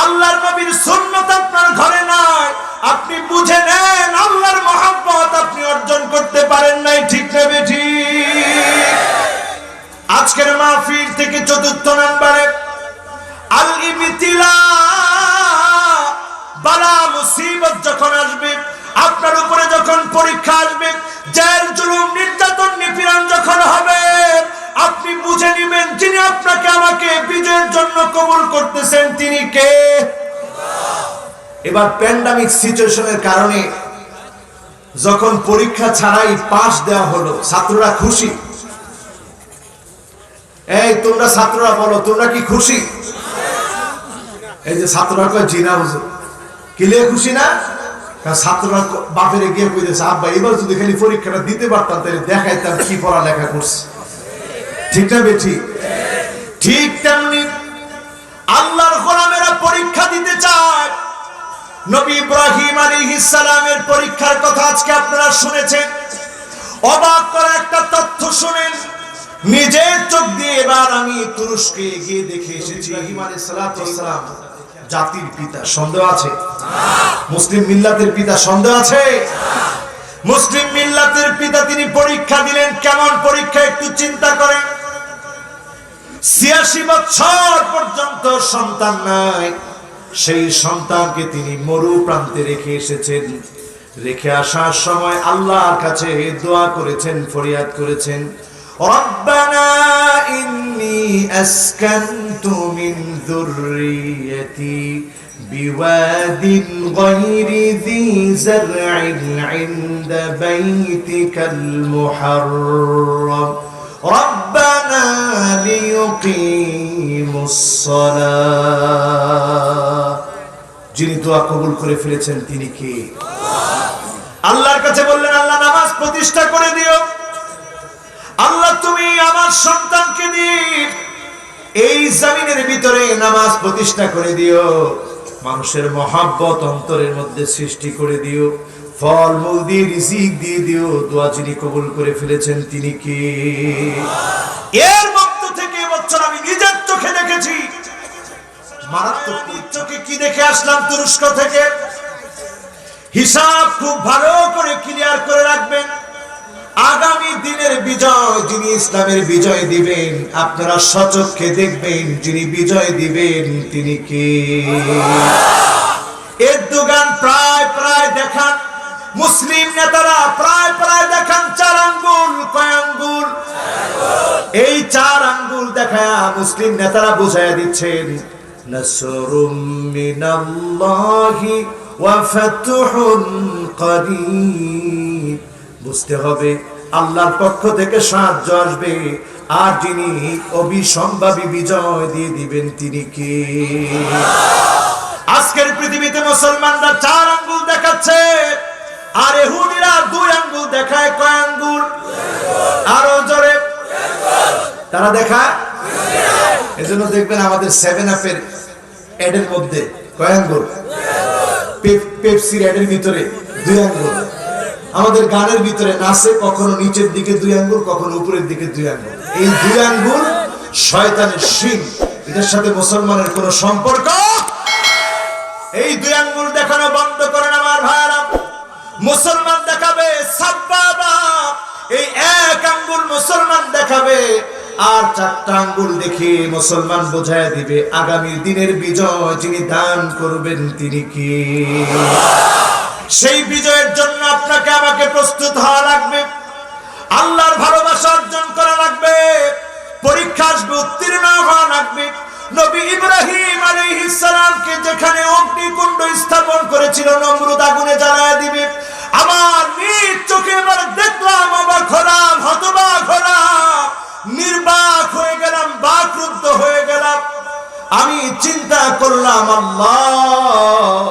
আল্লাহর নবীর সুন্নাত আপনার ঘরে নাই, আপনি বুঝে নেন আল্লাহর মহব্বত আপনি অর্জন করতে পারেন নাই, ঠিক না বেঠিক? আজকের মাহফিল থেকে চতুর্থ নম্বরে আল ইবতিলা, বালা মুসিবত যখন আসবে, আপনার উপরে যখন পরীক্ষা আসবে, জেল জুলুম নির্যাতন নিপীড়ন যখন হবে, আপনি বুঝে নেবেন যিনি আপনাকে আমাকে বিজয়ের জন্য কবুল করতেছেন তিনি কে? এবার প্যান্ডামিক সিচুয়েশনের কারণে যখন পরীক্ষা ছাড়াই পাস দেওয়া হলো, ছাত্ররা খুশি? এই তোমরা ছাত্ররা বলো, তোমরা কি খুশি? এই যে ছাত্ররা কয় জিনা হুজুর, কিলে খুশি না? ছাত্ররা বাপের গিয়ে কইতেছে আব্বা এবার যদি খালি পরীক্ষাটা দিতে পারতাম তাহলে দেখাইতাম কি পড়ালেখা করছে, ঠিক না বেঠি? ঠিক তেমনি আল্লাহর গোলামেরা পরীক্ষা দিতে চায়। নবী ইব্রাহিম আলাইহিস সালামের পরীক্ষার কথা আজকে আপনারা শুনেছেন, অবাক করা একটা তথ্য শুনেন নিজের চোখ দিয়ে। এবার আমি তুরস্কে গিয়ে দেখে এসেছি, ইব্রাহিম আলাইহিস সালাম জাতির পিতা, সন্দেহ আছে? মুসলিম মিল্লাতের পিতা, সন্দেহ আছে? মুসলিম মিল্লাতের পিতা তিনি পরীক্ষা দিলেন। কেমন পরীক্ষা একটু চিন্তা করেন। ৮৬ বছর পর্যন্ত সন্তান নাই, সেই সন্তানকে তিনি মরু প্রান্তে রেখে এসেছেন। রেখে আসার সময় আল্লাহর কাছে দোয়া করেছেন, ফরিয়াদ করেছেন, রব্বানা ইন্নী আসকানতু মিন যুররিয়্যাতি বিওয়াদিন গায়রি যী যার'ইন ইনদা বাইতিকাল মুহাররাম রব্বানা লিয়ুকিমুস সালাহ। যিনি দোয়া কবুল করে ফেলেছেন তিনি কে? আল্লাহর কাছে বললেন আল্লাহ নামাজ প্রতিষ্ঠা করে দিও, আল্লাহ তুমি আমার সন্তানকে দিয়ে এই জমিনের ভিতরে নামাজ প্রতিষ্ঠা করে দিও, মানুষের মহাব্বত অন্তরের মধ্যে সৃষ্টি করে দিও, ফল মূল দিয়ে রিজিক দিয়ে দিও। দোয়া যিনি কবুল করে ফেলেছেন তিনি কে? এর মধ্য থেকে এবছর আমি নিজের চোখে দেখেছি মারাত্মক। চোখে কি দেখে আসলাম তুরস্ক থেকে, হিসাব খুব ভালো করে ক্লিয়ার করে রাখবেন। আগামী দিনের বিজয় যিনি ইসলামের বিজয় দিবেন, আপনারা সচক্ষে দেখবেন যিনি বিজয় দিবেন তিনি কে? এরদোগান প্রায় প্রায় দেখান, মুসলিম নেতারা প্রায় প্রায় দেখান ৪ আঙ্গুল। কয় আঙ্গুল? এই ৪ আঙ্গুল দেখায়া মুসলিম নেতারা বুঝাইয়া দিচ্ছেন নাসরুম মিনাল্লাহি ওয়া ফাতহুন করিব। বুঝতে হবে আল্লাহর পক্ষ থেকে সাহায্য আসবে, আর যিনি অবিসম্ভাবী বিজয় দিয়ে দিবেন তিনি কে? আজকের পৃথিবীতে মুসলমানরা 4 আঙ্গুল দেখাচ্ছে, আর ইহুদিরা 2 আঙ্গুল দেখায়। কয় আঙ্গুল? আরো জোরে। তারা দেখায়। এজন্য দেখবেন আমাদের 7 আপের এডের মধ্যে কয় আঙ্গুল? পেপসির এডের ভিতরে 2 আঙ্গুল। আমাদের গানের ভিতরে নাচে কখনো নিচের দিকে 2 আঙ্গুল, কখনো উপরের দিকে 2 আঙ্গুল। এই 2 আঙ্গুল শয়তানের শিং, এদের সাথে মুসলমানের কোনো সম্পর্ক। এই 2 আঙ্গুল দেখানো বন্ধ করেন আমার ভাইরা। মুসলমান দেখাবে সাব্বাবা, এই 1 আঙ্গুল মুসলমান দেখাবে, আর 4টা আঙ্গুল দেখে মুসলমান বোঝায় দিবে আগামী দিনের বিজয় যিনি দান করবেন তিনি কি? সেই বিজয়ের জন্য আপনাকে আমাকে প্রস্তুত হওয়া লাগবে, আল্লাহর ভালোবাসা অর্জন করা লাগবে, পরীক্ষা আসবে, উত্তীর্ণ হওয়া লাগবে। নবী ইব্রাহিম আলাইহিস সালামকে যেখানে অগ্নিকুণ্ড স্থাপন করেছিল নমরুদ আগুনে জ্বালায়া দিবে, আমার নিজ চোখে এবার দেখলাম, অবাক হলাম, হতবাক হলাম, নির্বাক হয়ে গেলাম, বাকরুদ্ধ হয়ে গেলাম। আমি চিন্তা করলাম, আল্লাহ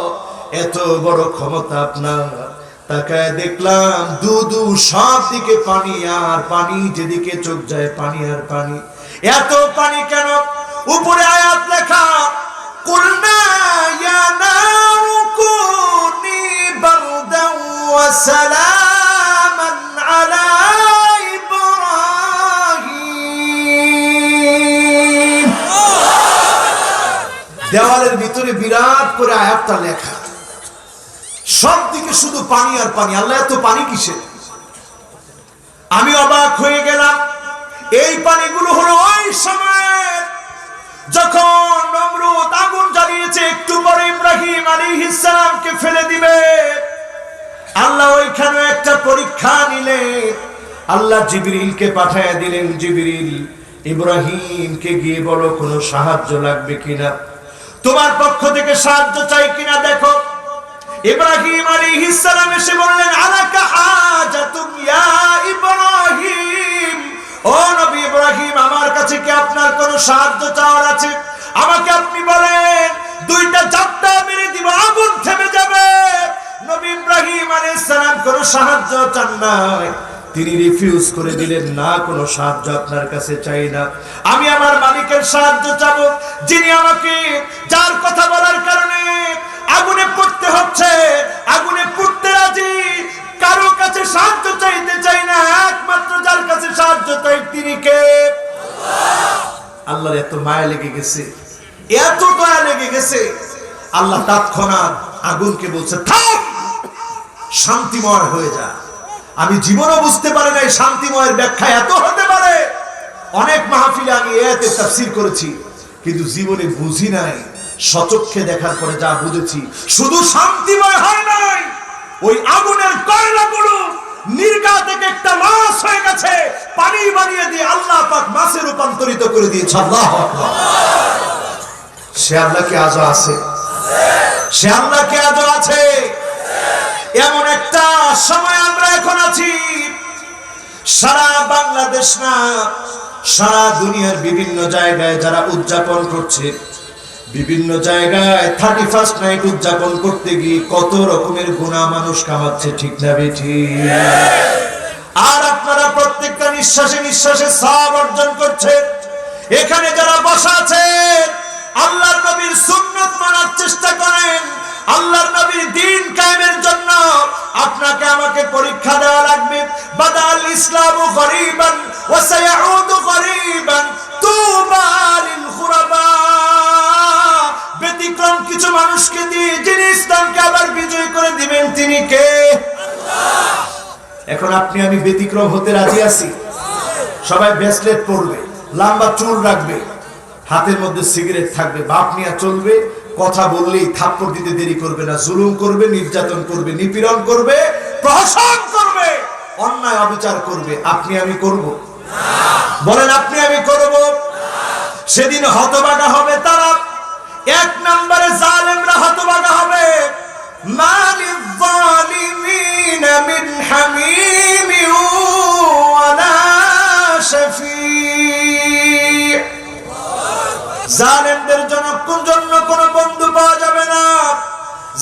এত বড় ক্ষমতা আপনার। তাকায় দেখলাম দু সব দিকে পানি আর পানি, যেদিকে চোখ যায় পানি আর পানি। এত পানি কেন? উপরে আয়াত লেখা, কুলনা ইয়া নারু কুনি বারদান ওয়া সালামান আলা ইব্রাহিম। দেওয়ালের ভিতরে বিরাট করে আয়াতটা লেখা, সব দিকে শুধু পানি আর পানি। আল্লাহ এত পানি কিসের? আমি অবাক হয়ে গেলাম। এই পানিগুলো হলো ওই সময় যখন নমরুদ আগুন জ্বালিয়েছে, একটু পরে ইব্রাহিম আলাইহিস সালামকে ফেলে দিবে। আল্লাহ ওইখানে একটা পরীক্ষা নিলেন। আল্লাহ জিবরিলকে পাঠিয়ে দিলেন, জিবরিল ইব্রাহিমকে গিয়ে বলো কোনো সাহায্য লাগবে কিনা, তোমার পক্ষ থেকে সাহায্য চাই কিনা দেখো। ইব্রাহিম আলাইহিস সালাম এসে বললেন, আলাকা হাজাতুম ইয়া ইব্রাহিম, ও নবী ইব্রাহিম, আমার কাছে কি আপনার কোনো সাহায্য চাওয়ার আছে? আমাকে আপনি বলেন, 2টা ঝাপটা মেরে দিব, আগুন থেমে যাবে। নবী ইব্রাহিম আলাইহিস সালাম কোনো সাহায্য চান নাই, তিনি রিফিউজ করে দিলেন, না কোনো সাহায্য আপনার কাছে চাই না, আমি আমার মালিকের সাহায্য চাবো, যিনি আমাকে, যার কথা বলার কারণে আগুনে পড়তে হচ্ছে, আগুনে পড়তে রাজি, কারো কাছে সাহায্য চাইতে চাই না, একমাত্র যার কাছে সাহায্য চাই তিনি কে? আল্লাহর এত মায়া লেগে গেছে, এত দয়া লেগে গেছে, আল্লাহ তৎক্ষণাৎ আগুনকে বলছে, থাম, শান্তিময় হয়ে যা। আমি জীবনও বুঝতে পারি না এই শান্তিময়ের ব্যাখ্যা এত হতে পারে। অনেক মাহফিলে আমি আয়াতের তাফসীর করেছি, কিন্তু জীবনে বুঝি নাই। সচক্ষে দেখার পরে যা বুঝেছি, শুধু শান্তিময় হয় নাই, ওই আগুনের কয়লাগুলো নির্গা থেকে একটা মাছ হয়ে গেছে, পানি বানিয়ে দিয়ে আল্লাহ পাক মাছে রূপান্তরিত করে দিয়েছে। আল্লাহু আকবার। সে আল্লাহ কি আজও আছে? সে আল্লাহ কি আজও আছে? এমন একটা সময় আমরা এখন আছি, সারা বাংলাদেশ না, সারা দুনিয়ার বিভিন্ন জায়গায় যারা উদযাপন করছে, বিভিন্ন জায়গায় 31st নাইট উদযাপন করতে গিয়ে কত রকমের গুনাহ মানুষ কামাচ্ছে, ঠিক না বেঠিক? আর আপনারা প্রত্যেকটা নিঃশ্বাসে নিঃশ্বাসে সওয়াব অর্জন করছেন। এখানে যারা বসা আছেন, আল্লাহর নবীর সুন্নাত মানার চেষ্টা করেন, আল্লাহর নবীর দ্বীন কায়েমের জন্য আপনাকে আমাকে পরীক্ষা দেওয়া লাগবে। বাদাল ইসলামু গরীবান ওয়া সায়াউদু গরীবান তুবা লিল গুরাবা। ব্যতিক্রম কিছু মানুষকে দিয়ে যিনি ইসলামকে আবার বিজয় করে দিবেন তিনি কে? আল্লাহ। এখন আপনি আমি ব্যতিক্রম হতে রাজি আছি। সবাই ব্রেসলেট পরবে, লম্বা চুল রাখবে, হাতের মধ্যে সিগারেট থাকবে, বাপ নিয়ে চলবে, কথা বললেই থাপ্পড় দিতে দেরি করবে না, জুলুম করবে, নির্যাতন করবে, নিপীড়ন করবে, প্রহসন করবে, অন্যায় অবিচার করবে। আপনি আমি করব? বলেন আপনি আমি করব? সেদিন হতভাগা হবে তারা। 1 নম্বরে জালেমরা হতভাগা হবে। মালিয যালিমিন মিন হামিম শাফিঈ। জালেমদের জন্য কোনো বন্ধু পাওয়া যাবে না,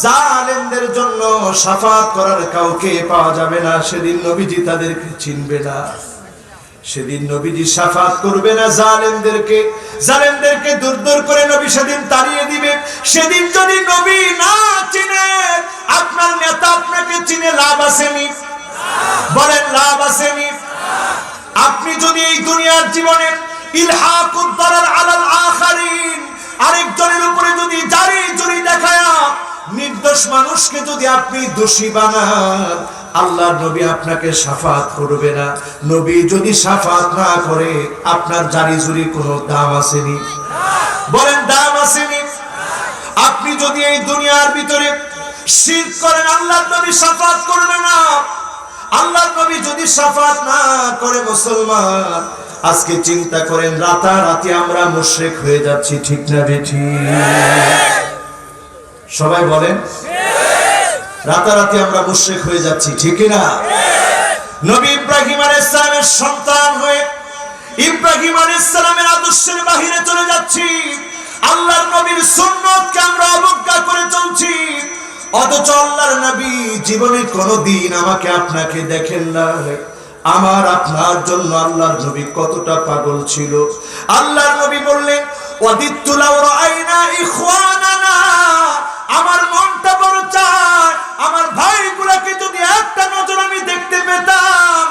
জালেমদের জন্য শাফাত করার কাউকে পাওয়া যাবে না। সেদিন নবীজি তাদেরকে চিনবে না, সেদিন নবীজি শাফাত করবে না জালেমদেরকে দূর দূর করে নবী সেদিন তাড়িয়ে দিবে। সেদিন যদি নবী না চিনে, আপনার নেতা আপনাকে চিনে লাভ আসেনি? বলেন লাভ আসেনি? আপনি যদি এই দুনিয়ার জীবনে ইলহাকুদ দারার আলাল আখারিন, আরেকজনের উপরে যদি জারি জুরি দেখায়া নির্দোষ মানুষকে যদি আপনি দোষী বানান, আল্লাহর নবী আপনাকে শাফাত করবে না। নবী যদি শাফাত না করে, আপনার জারি জুরি কোনো দাম আসেনি? বলেন দাম আসেনি? আপনি যদি এই দুনিয়ার ভিতরে শিরক করেন, আল্লাহর নবী শাফাত করবে না। আল্লাহর নবী যদি শাফাত না করে, মুসলমান আজকে চিন্তা করেন, রাতারাতি আমরা মুশরিক হয়ে যাচ্ছি, ঠিক না বেঠিক? সবাই বলেন, রাতারাতি আমরা মুশরিক হয়ে যাচ্ছি, ঠিক না? নবী ইব্রাহিম আলাইহিস সালামের সন্তান হয়ে ইব্রাহিম আলাইহিস সালামের আদর্শের বাহিরে চলে যাচ্ছি, আল্লাহর নবীর সুন্নতকে আমরা অবজ্ঞা করে চলছি। অথচ আল্লাহর নবী জীবনে কোনোদিন আমাকে আপনাকে দেখেন না। আমার আপনার জন্য আল্লাহর নবী কতটা পাগল ছিল। আল্লাহর নবী বললেন, ওয়াদিতু লাউ রাআইনা ইখওয়ানানা, আমার মনটা বড় চায় আমার ভাইগুলোকে যদি একটা নজর আমি দেখতে পেতাম।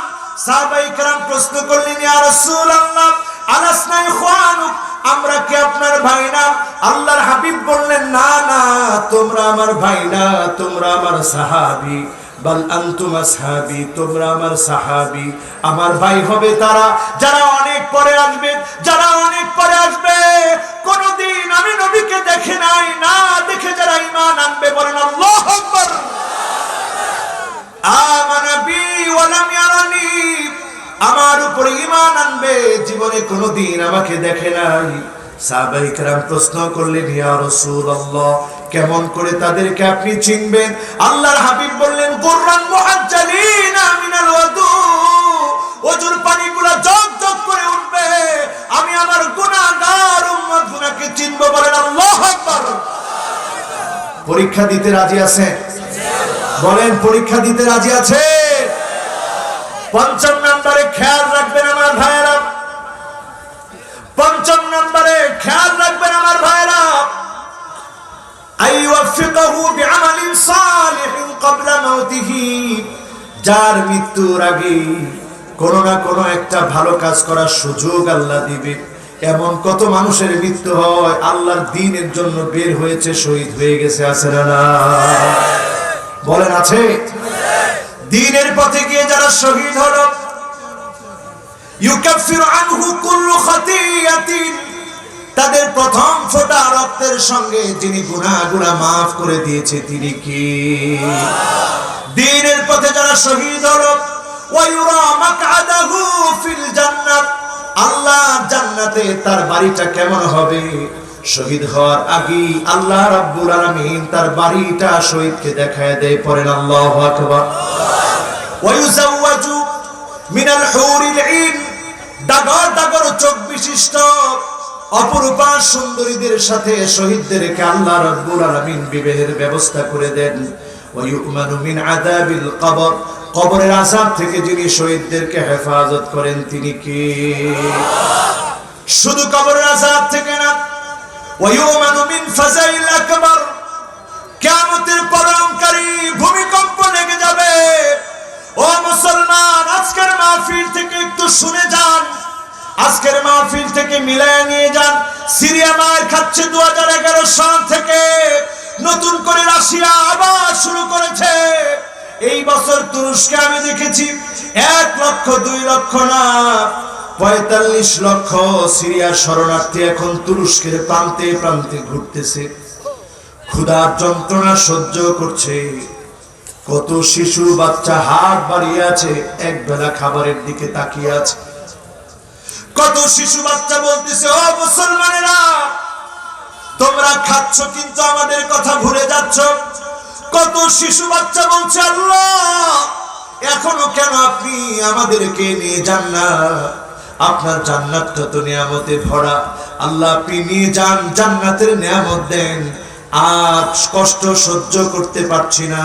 সাহাবায়ে কেরাম প্রশ্ন করলেন, ইয়া রাসূলুল্লাহ আলাসনা ইখওয়ানুক, আমরা কি আপনার ভাই না? আল্লাহর হাবিব বললেন, না না, তোমরা আমার ভাই না, তোমরা আমার সাহাবী। বাল আনতুম আসহাবী, তোমরা আমার সাহাবী। আমার ভাই হবে তারা যারা অনেক পরে আসবে, যারা অনেক পরে আসবে, কোনদিন আমি নবীকে দেখে নাই, না দেখে যারা ঈমান আনবে। বলেন আল্লাহু আকবার। আমানা বি ওয়া লাম ইয়ারানি, আমার উপরে ঈমান আনবে, জীবনে কোনদিন আমাকে দেখে নাই। সাহাবায়ে কেরাম প্রশ্ন করলেন, ইয়া রাসূলুল্লাহ কেমন করে তাদেরকে আপনি চিনবেন? আল্লাহর হাবিব বললেন, গুররান মুহাজ্জালিনা মিনাল ওয়াদু, ওজুর পানিগুলো জগ জগ করে উঠবে, আমি আমার গুনাহগার উম্মতগুলোকে চিনব। বলেন আল্লাহু আকবার। পরীক্ষা দিতে রাজি আছেন? বলেন পরীক্ষা দিতে রাজি আছে? পঞ্চম নম্বরে খেয়াল রাখবেন আমার ভাইয়েরা, পঞ্চম নম্বরে খেয়াল রাখবেন আমার ভাইয়েরা, আইওয়াফিকাহু বিআমালিন সালিহিন ক্বাবলা মাউতিহি, যার মৃত্যুর আগে কোনো না কোনো একটা ভালো কাজ করার সুযোগ আল্লাহ দিবে। এমন কত মানুষের মৃত্যু হয় আল্লাহর দ্বীনের জন্য বের হয়েছে, শহীদ হয়ে গেছে, আছে না না? বলেন আছে? দ্বীনের পথে গিয়ে যারা শহীদ হলো, ইউকাফিরু আনহু কুল্লু খাতিয়াতিন, তাদের প্রথম ফোঁটা রক্তের সঙ্গে যিনি গুনাহগুলো maaf করে দিয়েছে তিনি কি? দ্বীনের পথে যারা শহীদ হলো, ওয়া ইউরা মাকআদাহু ফিল জান্নাত, আল্লাহর জান্নাতে তার বাড়িটা কেমন হবে? শহীদ হওয়ার আগে আল্লাহ রাব্বুল আলামিন তার বাড়িটা শহীদকে দেখায় দেয়। পড়েন আল্লাহু আকবার। ওয়া ইউজাওয়াজু মিনাল হুরিল ঈন, ডাগর ডাগর চোখ বিশিষ্ট অপরূপা সুন্দরীদের সাথে শহীদদেরকে আল্লাহ রাব্বুল আলামিন বিবাহের ব্যবস্থা করে দেন। ওয়া ইউমানু মিন আযাবিল কবর, কবরের আযাব থেকে যিনি শহীদদেরকে হেফাজত করেন তিনি কি? শুধু কবরের আযাব থেকে না, ওয়া ইউমানু মিন ফাযাইল আকবার, কিয়ামতের পরমকারী ভূমিকম্প লেগে যাবে। ও মুসলমান, আজকের মাহফিল থেকে একটু শুনে যান, আজকের মাহফিল থেকে মিলায় নিয়ে যান। সিরিয়া মার খাচ্ছে 2011 সাল থেকে, নতুন করে রাশিয়া আবার শুরু করেছে। এই বছর তুরস্কে আমি দেখেছি 1 লক্ষ 2 লক্ষ না 45 লক্ষ সিরিয়ার শরণার্থী এখন তুরস্কের প্রান্তে প্রান্তে ঘুরতেছে, ক্ষুধার যন্ত্রণা সহ্য করছে। কত শিশু বাচ্চা হাত বাড়িয়ে আছে, এক বেলা খাবারের দিকে তাকিয়ে আছে। কত শিশু বাচ্চা বলতেছে, ও মুসলমানেরা তোমরা খাচ্ছ কিন্তু আমাদের কথা ভুলে যাচ্ছ। কত শিশু বাচ্চা বলছে, আল্লাহ এখনো কেন আপনি আমাদেরকে নিয়ে যান না? আপনার জান্নাতটা তো নিয়ামতে ভরা, আল্লাহ আপনি নিয়ে যান, জান্নাতের নিয়ামত দেন। আজ কষ্ট সহ্য করতে পারছি না,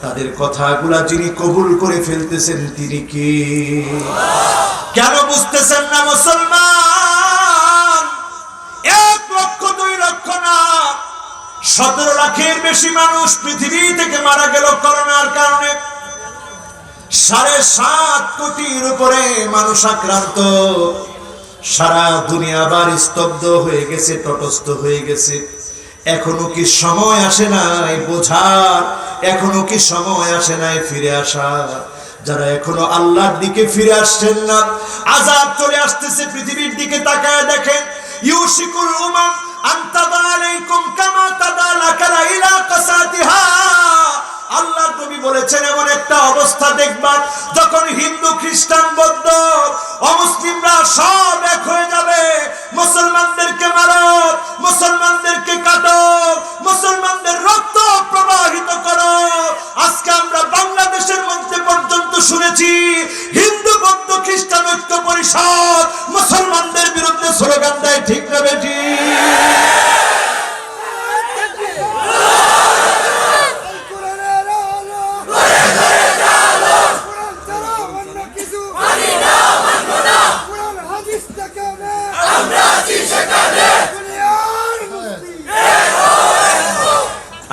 তাদের কথাগুলা যিনি কবুল করে ফেলতেছেন তিনি কে? কেন বুঝতেছেন না মুসলমান? 1 লক্ষ 2 লক্ষ না, 17 লাখের বেশি মানুষ পৃথিবী থেকে মারা গেল করোনার কারণে। 7.5 কোটির উপরে মানুষ আক্রান্ত। সারা দুনিয়া আবার স্তব্ধ হয়ে গেছে, তটস্থ হয়ে গেছে। এখনো কি সময় আসে নাই বোঝার? এখনো কি সময় আসে নাই ফিরে আসার? যারা এখনো আল্লাহর দিকে ফিরে আসছেন না, আযাব চলে আসতেছে। পৃথিবীর দিকে তাকায় দেখেন, ইউশিকুল উমাম আনতাদা আলাইকুম কামা তাদালাকা ইলা কাসাতিহা। আল্লাহর নবী বলেছেন এমন একটা অবস্থা দেখবা যখন হিন্দু, খ্রিস্টান, বৌদ্ধ, অমুসলিমরা সব এক হয়ে যাবে। মুসলমানদেরকে মারো, মুসলমানদেরকে কাটো, মুসলমানদের রক্ত প্রবাহিত করো। আজকে আমরা বাংলাদেশের মধ্যে পর্যন্ত শুনেছি হিন্দু, বৌদ্ধ, খ্রিস্টান ঐক্য পরিষদ মুসলমানদের বিরুদ্ধে স্লোগান দেয়, ঠিক না বেঠিক?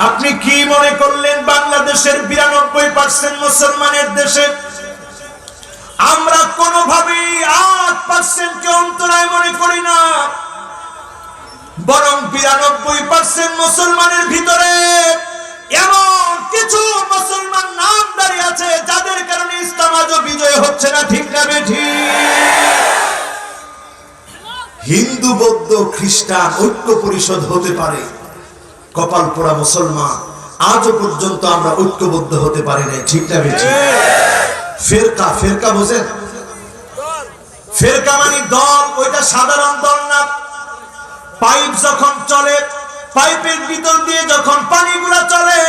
আপনি কি মনে করলেন বাংলাদেশের 92% মুসলমানের দেশে আমরা কোনোভাবেই 8% কে অন্তরায় মনে করি না? বরং 92% মুসলমানের ভিতরে এমন কিছু মুসলমান নামধারী আছে যাদের কারণে ইসলাম আজও বিজয় হচ্ছে না, ঠিক না বেঠিক? হিন্দু, বৌদ্ধ, খ্রিস্টান ঐক্য পরিষদ হতে পারে, কপাল পোড়া মুসলমান আজও পর্যন্ত আমরা ঐক্যবদ্ধ হতে পারি না, ঠিক না বেঠিক? ফেরকা, ফেরকা বোঝেন? ফেরকা মানে দল, ওইটা সাধারণ দল না। পাইপ যখন চলে, পাইপের ভিতর দিয়ে যখন পানিগুলা চলে,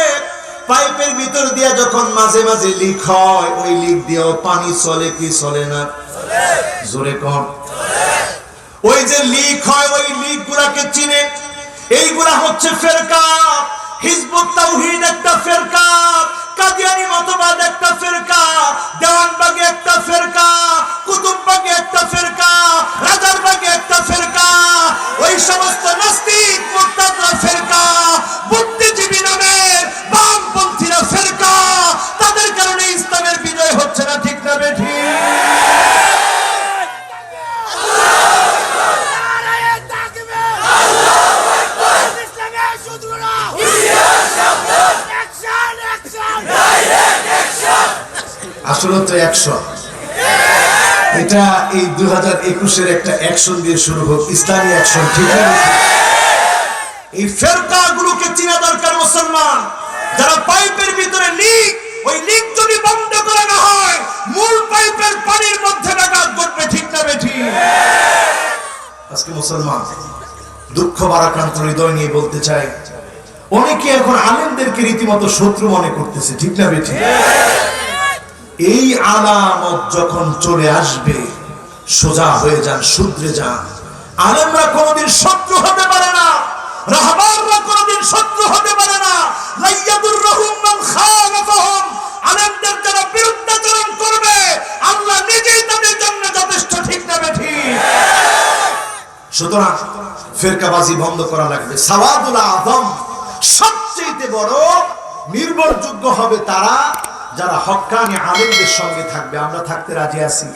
পাইপের ভিতর দিয়ে যখন মাঝে মাঝে লিক হয়, ওই লিক দিয়েও পানি চলে কি চলে না? জোরে কোন? ওই যে লিক হয়, ওই লিক গুলাকে চিনে, এইগুলা হচ্ছে ফেরকা। হিজবুত তাওহীদ একটা ফেরকা, কাদিয়ানী মতবাদ একটা ফেরকা, দেওয়ানবাগে একটা ফেরকা, কুতুববাগে একটা ফেরকা, রাজারবাগে একটা ফেরকা। ওই সমস্ত নাস্তিক মুরতাদরা ফেরকা, বুদ্ধিজীবী নামের বামপন্থীরা ফেরকা। তাদের কারণে ইসলামের বিজয় হচ্ছে না, ঠিক না বেঠিক? আসলে তো অ্যাকশন, এটা এই 2021-এর একটা অ্যাকশন দিয়ে শুরু হোক, ইসলামী অ্যাকশন, ঠিক আছে? এই ফেরকাগুলোকে চিনা দরকার মুসলমান। যারা পাইপের ভিতরে লিক, ওই লিক যদি বন্ধ করা না হয় মূল পাইপের পানির মধ্যে ব্যাঘাত ঘটবে, ঠিক না বেঠিক? আজকে মুসলমান দুঃখ ভারাক্রান্ত হৃদয় নিয়ে বলতে চাই, অনেকে এখন আলেমদেরকে রীতিমতো শত্রু মনে করতেছে, ঠিক না বেঠিক? এই আলামত যখন চলে আসবে সোজা হয়ে যান, শুধরে যান। আলেমরা কোনোদিন শত্রু হতে পারে না, রাহবাররা কোনোদিন শত্রু হতে পারে না। লাইয়াদুররুহুম মান খালাফাহুম, আলেমদের যারা বিরুদ্ধাচরণ করবে আল্লাহ নিজেই তাদের জন্য যথেষ্ট, ঠিক না বেঠিক? সুতরাং ফেরকাবাজি বন্ধ করা লাগবে। সাওয়াদুল আযম, সবচেয়ে বড় নির্ভরযোগ্য হবে তারা যারা হক্কানি আলেমদের সঙ্গে থাকবে। আমরা থাকতে রাজি আছি।